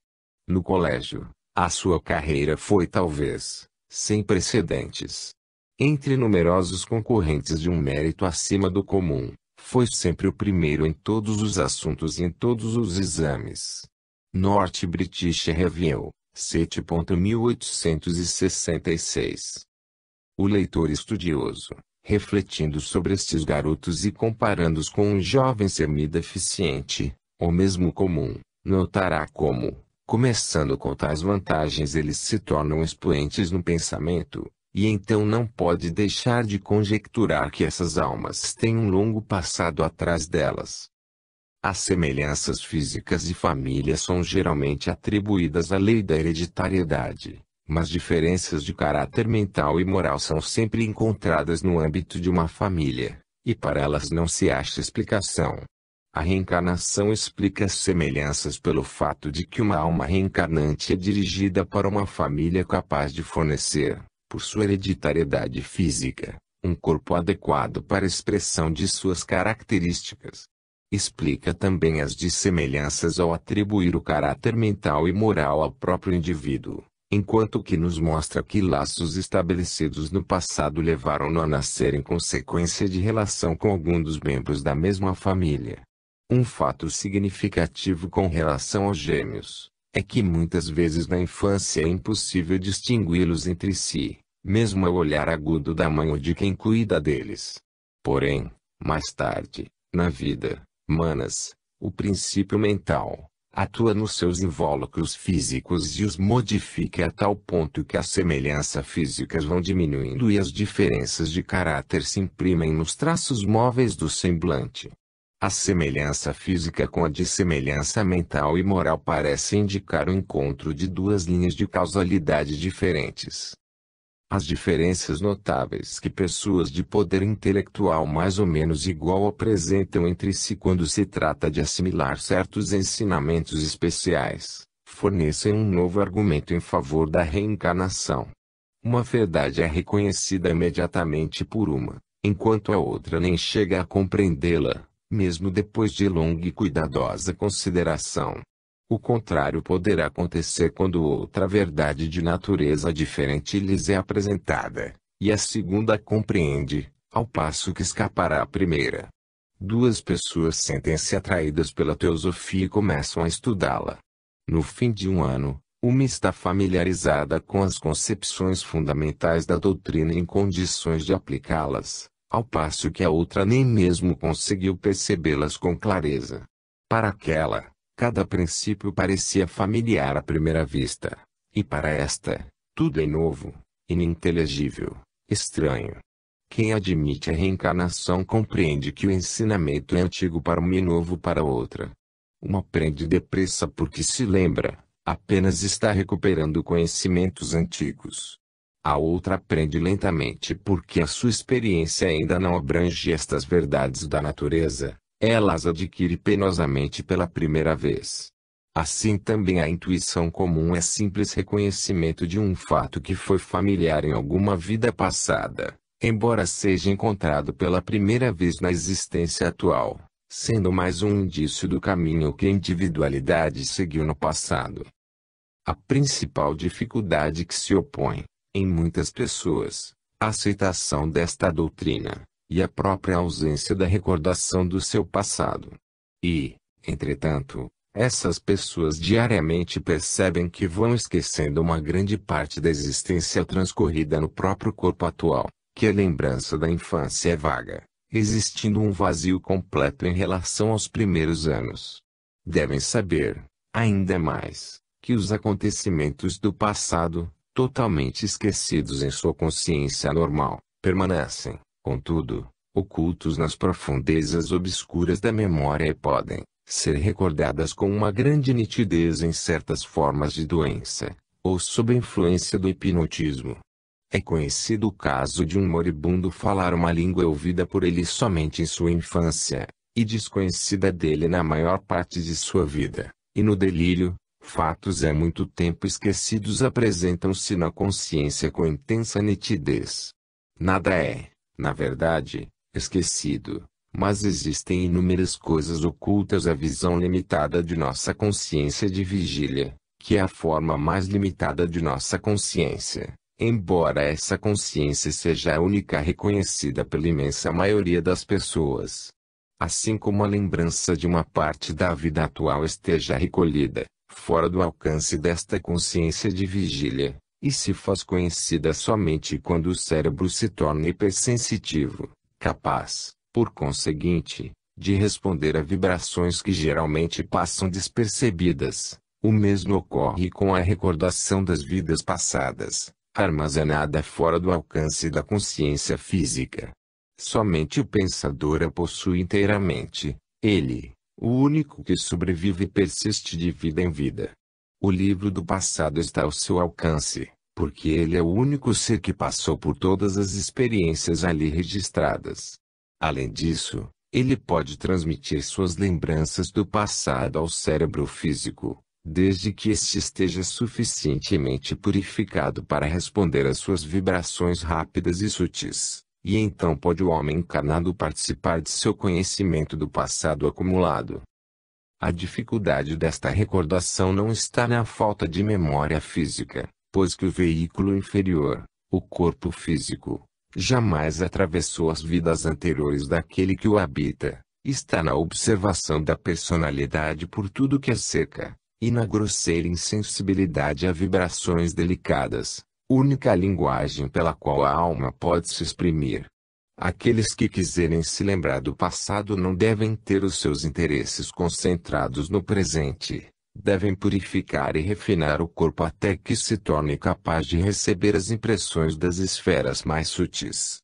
A: No colégio, a sua carreira foi talvez, sem precedentes. Entre numerosos concorrentes de um mérito acima do comum, foi sempre o primeiro em todos os assuntos e em todos os exames. North British Review, 7.1866. O leitor estudioso, refletindo sobre estes garotos e comparando-os com um jovem semideficiente, ou mesmo comum, notará como, começando com tais vantagens, eles se tornam expoentes no pensamento, e então não pode deixar de conjecturar que essas almas têm um longo passado atrás delas. As semelhanças físicas de família são geralmente atribuídas à lei da hereditariedade, mas diferenças de caráter mental e moral são sempre encontradas no âmbito de uma família, e para elas não se acha explicação. A reencarnação explica as semelhanças pelo fato de que uma alma reencarnante é dirigida para uma família capaz de fornecer, por sua hereditariedade física, um corpo adequado para a expressão de suas características. Explica também as dissemelhanças ao atribuir o caráter mental e moral ao próprio indivíduo, enquanto que nos mostra que laços estabelecidos no passado levaram-no a nascer em consequência de relação com algum dos membros da mesma família. Um fato significativo com relação aos gêmeos, é que muitas vezes na infância é impossível distingui-los entre si, mesmo ao olhar agudo da mãe ou de quem cuida deles. Porém, mais tarde, na vida, Manas, o princípio mental, atua nos seus invólucros físicos e os modifica a tal ponto que as semelhanças físicas vão diminuindo e as diferenças de caráter se imprimem nos traços móveis do semblante. A semelhança física com a dissemelhança mental e moral parece indicar o encontro de duas linhas de causalidade diferentes. As diferenças notáveis que pessoas de poder intelectual mais ou menos igual apresentam entre si quando se trata de assimilar certos ensinamentos especiais, fornecem um novo argumento em favor da reencarnação. Uma verdade é reconhecida imediatamente por uma, enquanto a outra nem chega a compreendê-la, mesmo depois de longa e cuidadosa consideração. O contrário poderá acontecer quando outra verdade de natureza diferente lhes é apresentada, e a segunda compreende, ao passo que escapará a primeira. Duas pessoas sentem-se atraídas pela teosofia e começam a estudá-la. No fim de um ano, uma está familiarizada com as concepções fundamentais da doutrina e em condições de aplicá-las, ao passo que a outra nem mesmo conseguiu percebê-las com clareza. Para aquela, cada princípio parecia familiar à primeira vista, e para esta, tudo é novo, ininteligível, estranho. Quem admite a reencarnação compreende que o ensinamento é antigo para uma e novo para outra. Uma aprende depressa porque se lembra, apenas está recuperando conhecimentos antigos. A outra aprende lentamente porque a sua experiência ainda não abrange estas verdades da natureza, ela as adquire penosamente pela primeira vez. Assim também a intuição comum é simples reconhecimento de um fato que foi familiar em alguma vida passada, embora seja encontrado pela primeira vez na existência atual, sendo mais um indício do caminho que a individualidade seguiu no passado. A principal dificuldade que se opõe, em muitas pessoas, à aceitação desta doutrina, e a própria ausência da recordação do seu passado. E, entretanto, essas pessoas diariamente percebem que vão esquecendo uma grande parte da existência transcorrida no próprio corpo atual, que a lembrança da infância é vaga, existindo um vazio completo em relação aos primeiros anos. Devem saber, ainda mais, que os acontecimentos do passado, totalmente esquecidos em sua consciência normal, permanecem, contudo, ocultos nas profundezas obscuras da memória e podem ser recordadas com uma grande nitidez em certas formas de doença, ou sob a influência do hipnotismo. É conhecido o caso de um moribundo falar uma língua ouvida por ele somente em sua infância, e desconhecida dele na maior parte de sua vida, e no delírio, fatos há muito tempo esquecidos apresentam-se na consciência com intensa nitidez. Nada é, na verdade, esquecido, mas existem inúmeras coisas ocultas à visão limitada de nossa consciência de vigília, que é a forma mais limitada de nossa consciência, embora essa consciência seja a única reconhecida pela imensa maioria das pessoas. Assim como a lembrança de uma parte da vida atual esteja recolhida, fora do alcance desta consciência de vigília, e se faz conhecida somente quando o cérebro se torna hipersensitivo, capaz, por conseguinte, de responder a vibrações que geralmente passam despercebidas. O mesmo ocorre com a recordação das vidas passadas, armazenada fora do alcance da consciência física. Somente o pensador a possui inteiramente, ele, o único que sobrevive e persiste de vida em vida. O livro do passado está ao seu alcance, porque ele é o único ser que passou por todas as experiências ali registradas. Além disso, ele pode transmitir suas lembranças do passado ao cérebro físico, desde que este esteja suficientemente purificado para responder às suas vibrações rápidas e sutis. E então pode o homem encarnado participar de seu conhecimento do passado acumulado. A dificuldade desta recordação não está na falta de memória física, pois que o veículo inferior, o corpo físico, jamais atravessou as vidas anteriores daquele que o habita, está na observação da personalidade por tudo que a cerca, e na grosseira insensibilidade a vibrações delicadas, única linguagem pela qual a alma pode se exprimir. Aqueles que quiserem se lembrar do passado não devem ter os seus interesses concentrados no presente, devem purificar e refinar o corpo até que se torne capaz de receber as impressões das esferas mais sutis.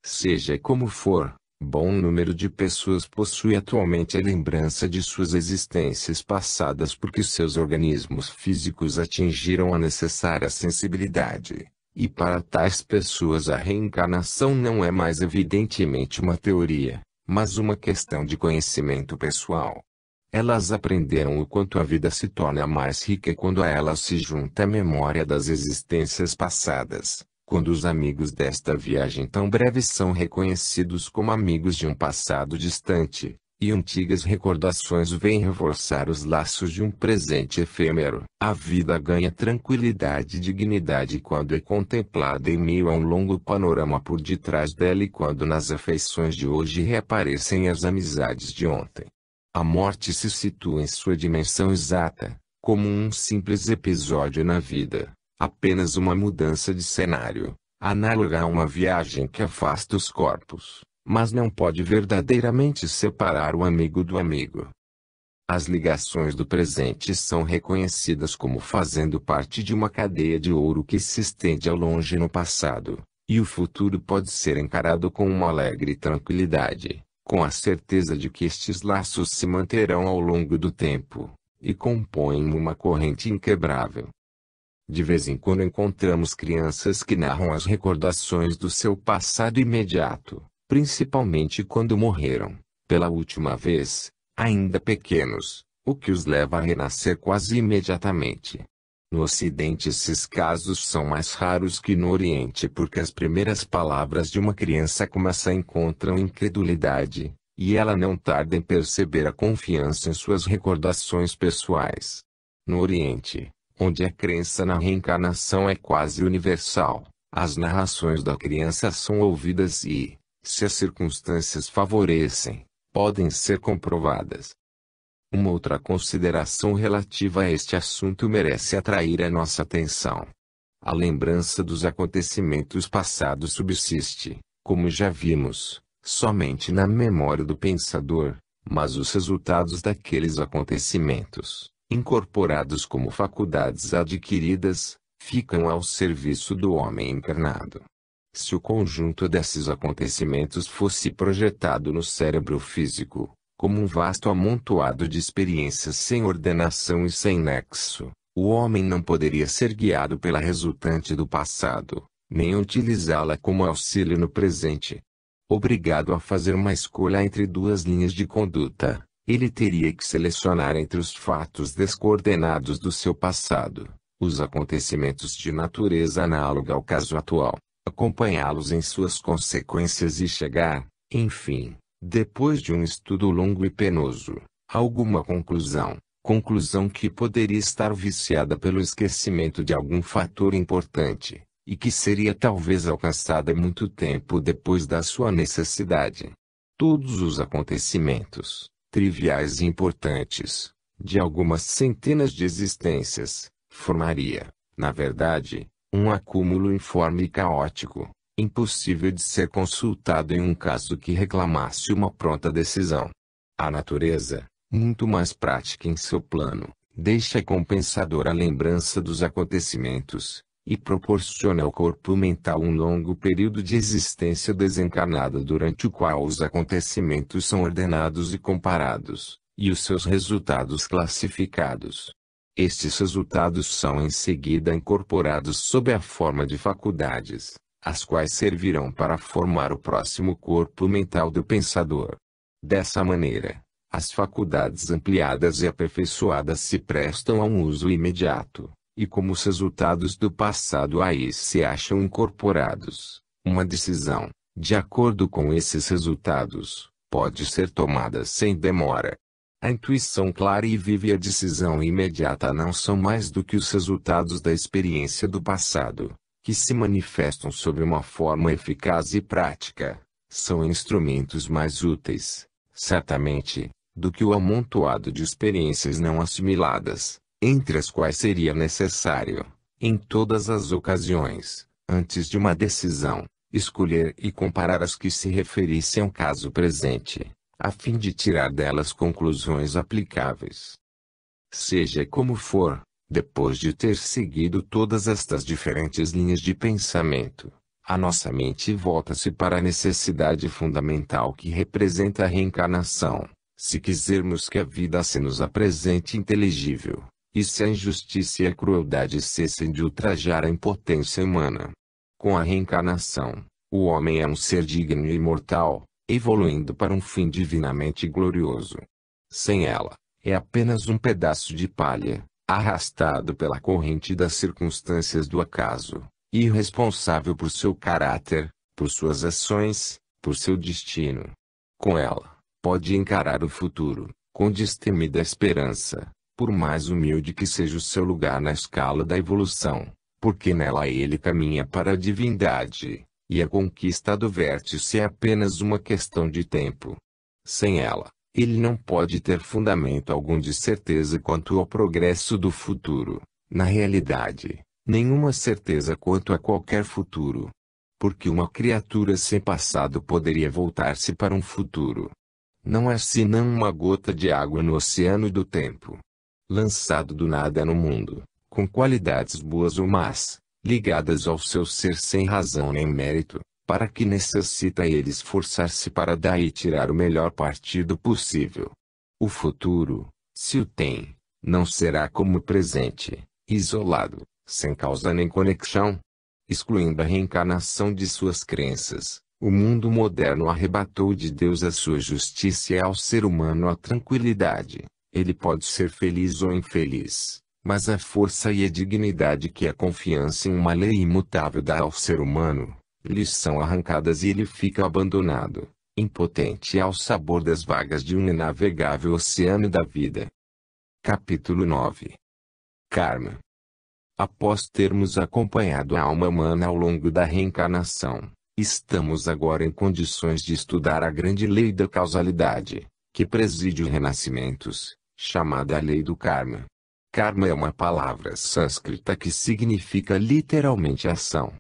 A: Seja como for, bom número de pessoas possui atualmente a lembrança de suas existências passadas porque seus organismos físicos atingiram a necessária sensibilidade, e para tais pessoas a reencarnação não é mais evidentemente uma teoria, mas uma questão de conhecimento pessoal. Elas aprenderam o quanto a vida se torna mais rica quando a elas se junta a memória das existências passadas. Quando os amigos desta viagem tão breve são reconhecidos como amigos de um passado distante, E antigas recordações vêm reforçar os laços de um presente efêmero. A vida ganha tranquilidade e dignidade quando é contemplada em meio a um longo panorama por detrás dela e quando nas afeições de hoje reaparecem as amizades de ontem. A morte se situa em sua dimensão exata, como um simples episódio na vida, apenas uma mudança de cenário, análoga a uma viagem que afasta os corpos, mas não pode verdadeiramente separar o amigo do amigo. As ligações do presente são reconhecidas como fazendo parte de uma cadeia de ouro que se estende ao longe no passado, e o futuro pode ser encarado com uma alegre tranquilidade, com a certeza de que estes laços se manterão ao longo do tempo, e compõem uma corrente inquebrável. De vez em quando encontramos crianças que narram as recordações do seu passado imediato, principalmente quando morreram, pela última vez, ainda pequenos, o que os leva a renascer quase imediatamente. No Ocidente esses casos são mais raros que no Oriente porque as primeiras palavras de uma criança como essa encontram incredulidade, e ela não tarda em perceber a confiança em suas recordações pessoais. No Oriente, onde a crença na reencarnação é quase universal, as narrações da criança são ouvidas e, se as circunstâncias favorecem, podem ser comprovadas. Uma outra consideração relativa a este assunto merece atrair a nossa atenção. A lembrança dos acontecimentos passados subsiste, como já vimos, somente na memória do pensador, mas os resultados daqueles acontecimentos, incorporados como faculdades adquiridas, ficam ao serviço do homem encarnado. Se o conjunto desses acontecimentos fosse projetado no cérebro físico, como um vasto amontoado de experiências sem ordenação e sem nexo, o homem não poderia ser guiado pela resultante do passado, nem utilizá-la como auxílio no presente. Obrigado a fazer uma escolha entre duas linhas de conduta, ele teria que selecionar entre os fatos descoordenados do seu passado, os acontecimentos de natureza análoga ao caso atual, acompanhá-los em suas consequências e chegar, enfim, depois de um estudo longo e penoso, a alguma conclusão que poderia estar viciada pelo esquecimento de algum fator importante, e que seria talvez alcançada muito tempo depois da sua necessidade. Todos os acontecimentos, triviais e importantes, de algumas centenas de existências, formaria, na verdade, um acúmulo informe e caótico, impossível de ser consultado em um caso que reclamasse uma pronta decisão. A natureza, muito mais prática em seu plano, deixa compensadora a lembrança dos acontecimentos, e proporciona ao corpo mental um longo período de existência desencarnada durante o qual os acontecimentos são ordenados e comparados, e os seus resultados classificados. Estes resultados são em seguida incorporados sob a forma de faculdades, as quais servirão para formar o próximo corpo mental do pensador. Dessa maneira, as faculdades ampliadas e aperfeiçoadas se prestam a um uso imediato, e como os resultados do passado aí se acham incorporados, uma decisão, de acordo com esses resultados, pode ser tomada sem demora. A intuição clara e viva e a decisão imediata não são mais do que os resultados da experiência do passado, que se manifestam sob uma forma eficaz e prática. São instrumentos mais úteis, certamente, do que o amontoado de experiências não assimiladas, entre as quais seria necessário, em todas as ocasiões, antes de uma decisão, escolher e comparar as que se referissem ao caso presente, a fim de tirar delas conclusões aplicáveis. Seja como for, depois de ter seguido todas estas diferentes linhas de pensamento, a nossa mente volta-se para a necessidade fundamental que representa a reencarnação, se quisermos que a vida se nos apresente inteligível, e se a injustiça e a crueldade cessem de ultrajar a impotência humana. Com a reencarnação, o homem é um ser digno e imortal, evoluindo para um fim divinamente glorioso. Sem ela, é apenas um pedaço de palha, arrastado pela corrente das circunstâncias do acaso, irresponsável por seu caráter, por suas ações, por seu destino. Com ela, pode encarar o futuro com destemida esperança, por mais humilde que seja o seu lugar na escala da evolução, porque nela ele caminha para a divindade, e a conquista do vértice é apenas uma questão de tempo. Sem ela, ele não pode ter fundamento algum de certeza quanto ao progresso do futuro. Na realidade, nenhuma certeza quanto a qualquer futuro. Porque uma criatura sem passado poderia voltar-se para um futuro. Não é senão uma gota de água no oceano do tempo. Lançado do nada no mundo, com qualidades boas ou más, ligadas ao seu ser sem razão nem mérito, para que necessita ele esforçar-se para daí tirar o melhor partido possível. O futuro, se o tem, não será como o presente, isolado, sem causa nem conexão. Excluindo a reencarnação de suas crenças, o mundo moderno arrebatou de Deus a sua justiça e ao ser humano a tranquilidade. Ele pode ser feliz ou infeliz, mas a força e a dignidade que a confiança em uma lei imutável dá ao ser humano, lhes são arrancadas e ele fica abandonado, impotente ao sabor das vagas de um inavegável oceano da vida. Capítulo 9. Karma. Após termos acompanhado a alma humana ao longo da reencarnação, estamos agora em condições de estudar a grande lei da causalidade, que preside os renascimentos, chamada a lei do karma. Karma é uma palavra sânscrita que significa literalmente ação.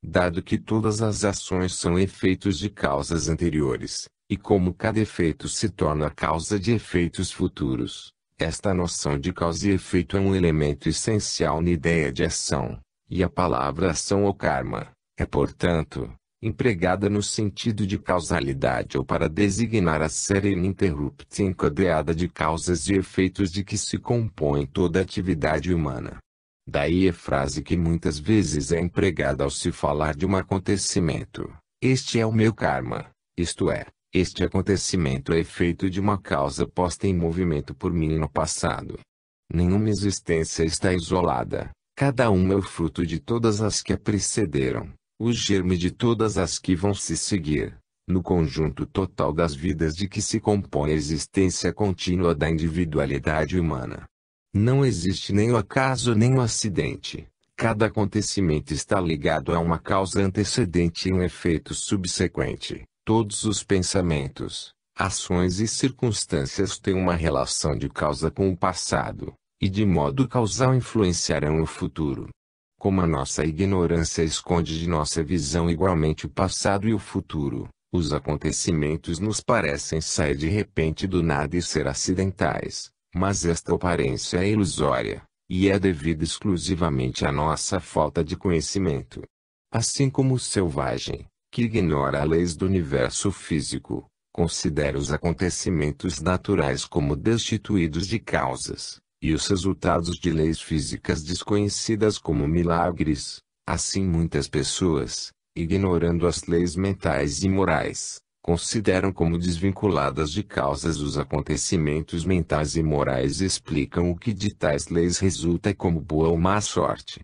A: Dado que todas as ações são efeitos de causas anteriores, e como cada efeito se torna causa de efeitos futuros, esta noção de causa e efeito é um elemento essencial na ideia de ação, e a palavra ação ou karma é, portanto, empregada no sentido de causalidade ou para designar a série ininterrupta e encadeada de causas e efeitos de que se compõe toda a atividade humana. Daí a frase que muitas vezes é empregada ao se falar de um acontecimento: este é o meu karma, isto é, este acontecimento é efeito de uma causa posta em movimento por mim no passado. Nenhuma existência está isolada, cada uma é o fruto de todas as que a precederam, o germe de todas as que vão se seguir, no conjunto total das vidas de que se compõe a existência contínua da individualidade humana. Não existe nem o acaso nem o acidente, cada acontecimento está ligado a uma causa antecedente e um efeito subsequente. Todos os pensamentos, ações e circunstâncias têm uma relação de causa com o passado, e de modo causal influenciarão o futuro. Como a nossa ignorância esconde de nossa visão igualmente o passado e o futuro, os acontecimentos nos parecem sair de repente do nada e ser acidentais, mas esta aparência é ilusória, e é devida exclusivamente à nossa falta de conhecimento. Assim como o selvagem, que ignora as leis do universo físico, considera os acontecimentos naturais como destituídos de causas, e os resultados de leis físicas desconhecidas como milagres. Assim muitas pessoas, ignorando as leis mentais e morais, consideram como desvinculadas de causas os acontecimentos mentais e morais e explicam o que de tais leis resulta como boa ou má sorte.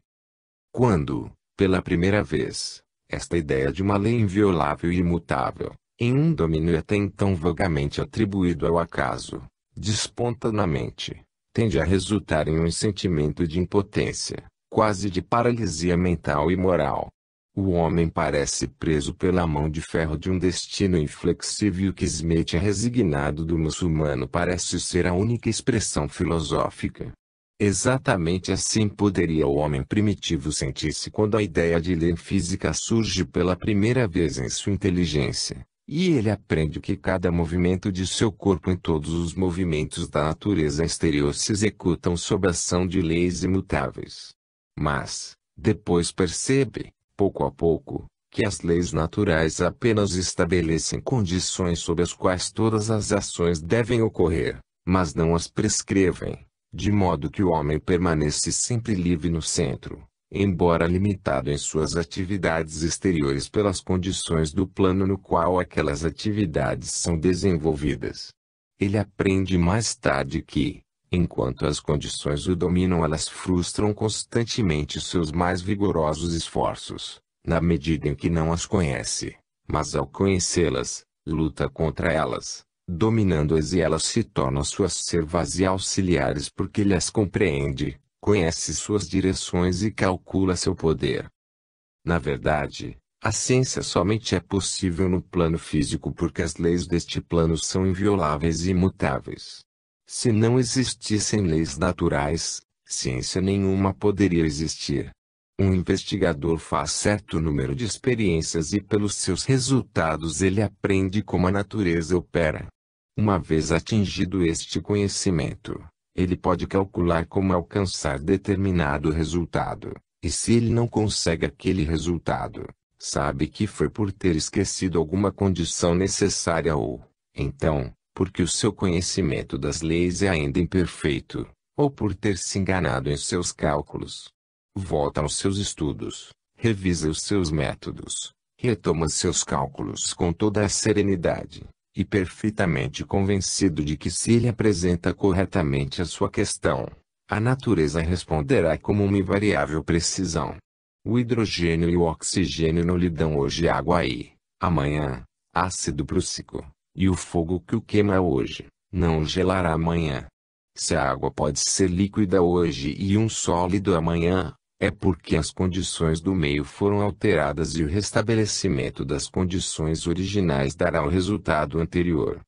A: Quando, pela primeira vez, esta ideia de uma lei inviolável e imutável, em um domínio até então vagamente atribuído ao acaso, desponta na mente, tende a resultar em um sentimento de impotência, quase de paralisia mental e moral. O homem parece preso pela mão de ferro de um destino inflexível e o quismete resignado do muçulmano parece ser a única expressão filosófica. Exatamente assim poderia o homem primitivo sentir-se quando a ideia de lei física surge pela primeira vez em sua inteligência, e ele aprende que cada movimento de seu corpo em todos os movimentos da natureza exterior se executam sob a ação de leis imutáveis. Mas, depois percebe, pouco a pouco, que as leis naturais apenas estabelecem condições sob as quais todas as ações devem ocorrer, mas não as prescrevem, de modo que o homem permanece sempre livre no centro, embora limitado em suas atividades exteriores pelas condições do plano no qual aquelas atividades são desenvolvidas. Ele aprende mais tarde que, enquanto as condições o dominam, elas frustram constantemente seus mais vigorosos esforços, na medida em que não as conhece, mas ao conhecê-las, luta contra elas, Dominando-as, e elas se tornam suas servas e auxiliares, porque ele as compreende, conhece suas direções e calcula seu poder. Na verdade, a ciência somente é possível no plano físico porque as leis deste plano são invioláveis e imutáveis. Se não existissem leis naturais, ciência nenhuma poderia existir. Um investigador faz certo número de experiências e pelos seus resultados ele aprende como a natureza opera. Uma vez atingido este conhecimento, ele pode calcular como alcançar determinado resultado, e se ele não consegue aquele resultado, sabe que foi por ter esquecido alguma condição necessária ou, então, porque o seu conhecimento das leis é ainda imperfeito, ou por ter se enganado em seus cálculos. Volta aos seus estudos, revisa os seus métodos, retoma seus cálculos com toda a serenidade, e perfeitamente convencido de que se ele apresenta corretamente a sua questão, a natureza responderá com uma invariável precisão. O hidrogênio e o oxigênio não lhe dão hoje água e, amanhã, ácido prússico, e o fogo que o queima hoje, não o gelará amanhã. Se a água pode ser líquida hoje e um sólido amanhã, é porque as condições do meio foram alteradas e o restabelecimento das condições originais dará o resultado anterior.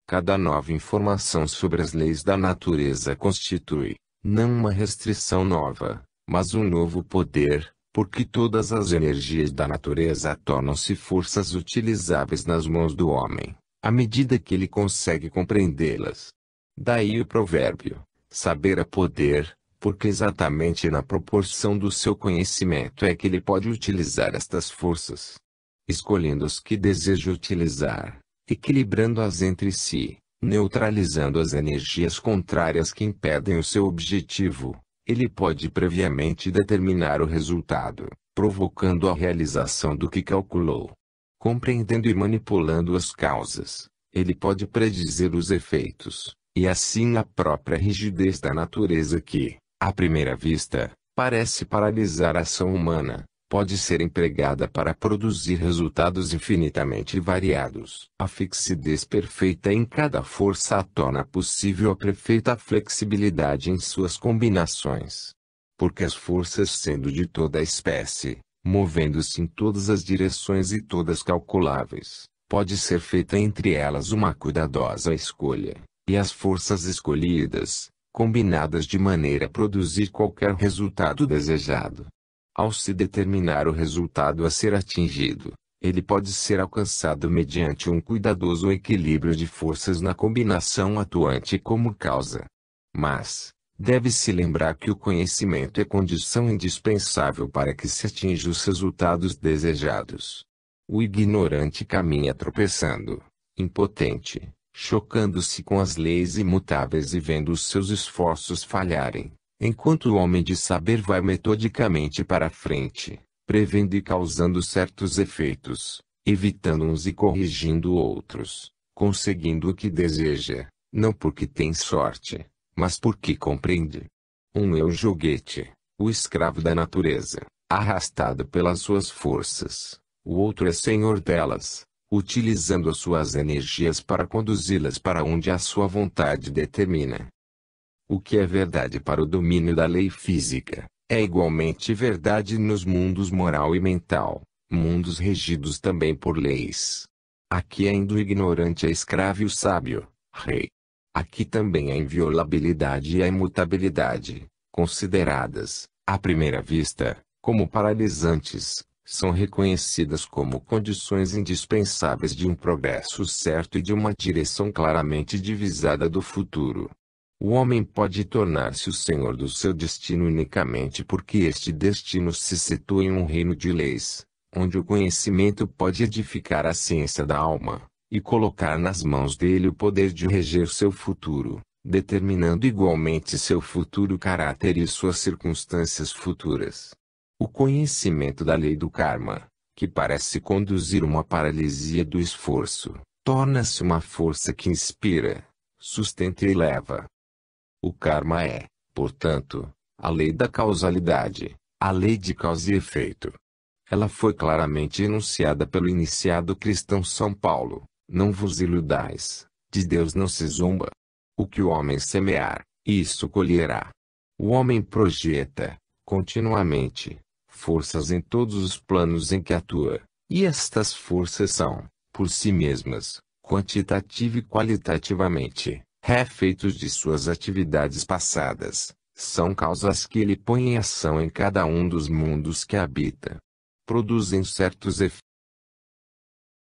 A: Cada nova informação sobre as leis da natureza constitui, não uma restrição nova, mas um novo poder, porque todas as energias da natureza tornam-se forças utilizáveis nas mãos do homem, à medida que ele consegue compreendê-las. Daí o provérbio, saber é poder, porque exatamente na proporção do seu conhecimento é que ele pode utilizar estas forças. Escolhendo as que deseja utilizar, equilibrando-as entre si, neutralizando as energias contrárias que impedem o seu objetivo, ele pode previamente determinar o resultado, provocando a realização do que calculou. Compreendendo e manipulando as causas, ele pode predizer os efeitos, e assim a própria rigidez da natureza que, à primeira vista, parece paralisar a ação humana, pode ser empregada para produzir resultados infinitamente variados. A fixidez perfeita em cada força a torna possível a perfeita flexibilidade em suas combinações. Porque as forças, sendo de toda a espécie, movendo-se em todas as direções e todas calculáveis, pode ser feita entre elas uma cuidadosa escolha, e as forças escolhidas, combinadas de maneira a produzir qualquer resultado desejado. Ao se determinar o resultado a ser atingido, ele pode ser alcançado mediante um cuidadoso equilíbrio de forças na combinação atuante como causa. Mas, deve-se lembrar que o conhecimento é condição indispensável para que se atinja os resultados desejados. O ignorante caminha tropeçando, impotente, chocando-se com as leis imutáveis e vendo os seus esforços falharem, enquanto o homem de saber vai metodicamente para a frente, prevendo e causando certos efeitos, evitando uns e corrigindo outros, conseguindo o que deseja, não porque tem sorte, mas porque compreende. Um é o joguete, o escravo da natureza, arrastado pelas suas forças, o outro é senhor delas, utilizando as suas energias para conduzi-las para onde a sua vontade determina. O que é verdade para o domínio da lei física, é igualmente verdade nos mundos moral e mental, mundos regidos também por leis. Aqui ainda o ignorante é escravo e o sábio, rei. Aqui também a inviolabilidade e a imutabilidade, consideradas, à primeira vista, como paralisantes, são reconhecidas como condições indispensáveis de um progresso certo e de uma direção claramente divisada do futuro. O homem pode tornar-se o senhor do seu destino unicamente porque este destino se situa em um reino de leis, onde o conhecimento pode edificar a ciência da alma, e colocar nas mãos dele o poder de reger seu futuro, determinando igualmente seu futuro caráter e suas circunstâncias futuras. O conhecimento da lei do karma, que parece conduzir uma paralisia do esforço, torna-se uma força que inspira, sustenta e eleva. O karma é, portanto, a lei da causalidade, a lei de causa e efeito. Ela foi claramente enunciada pelo iniciado cristão São Paulo: não vos iludais, De Deus não se zomba. O que o homem semear, isso colherá. O homem projeta, continuamente, forças em todos os planos em que atua, e estas forças são, por si mesmas, quantitativa e qualitativamente, refeitos de suas atividades passadas, são causas que ele põe em ação em cada um dos mundos que habita. Produzem certos efeitos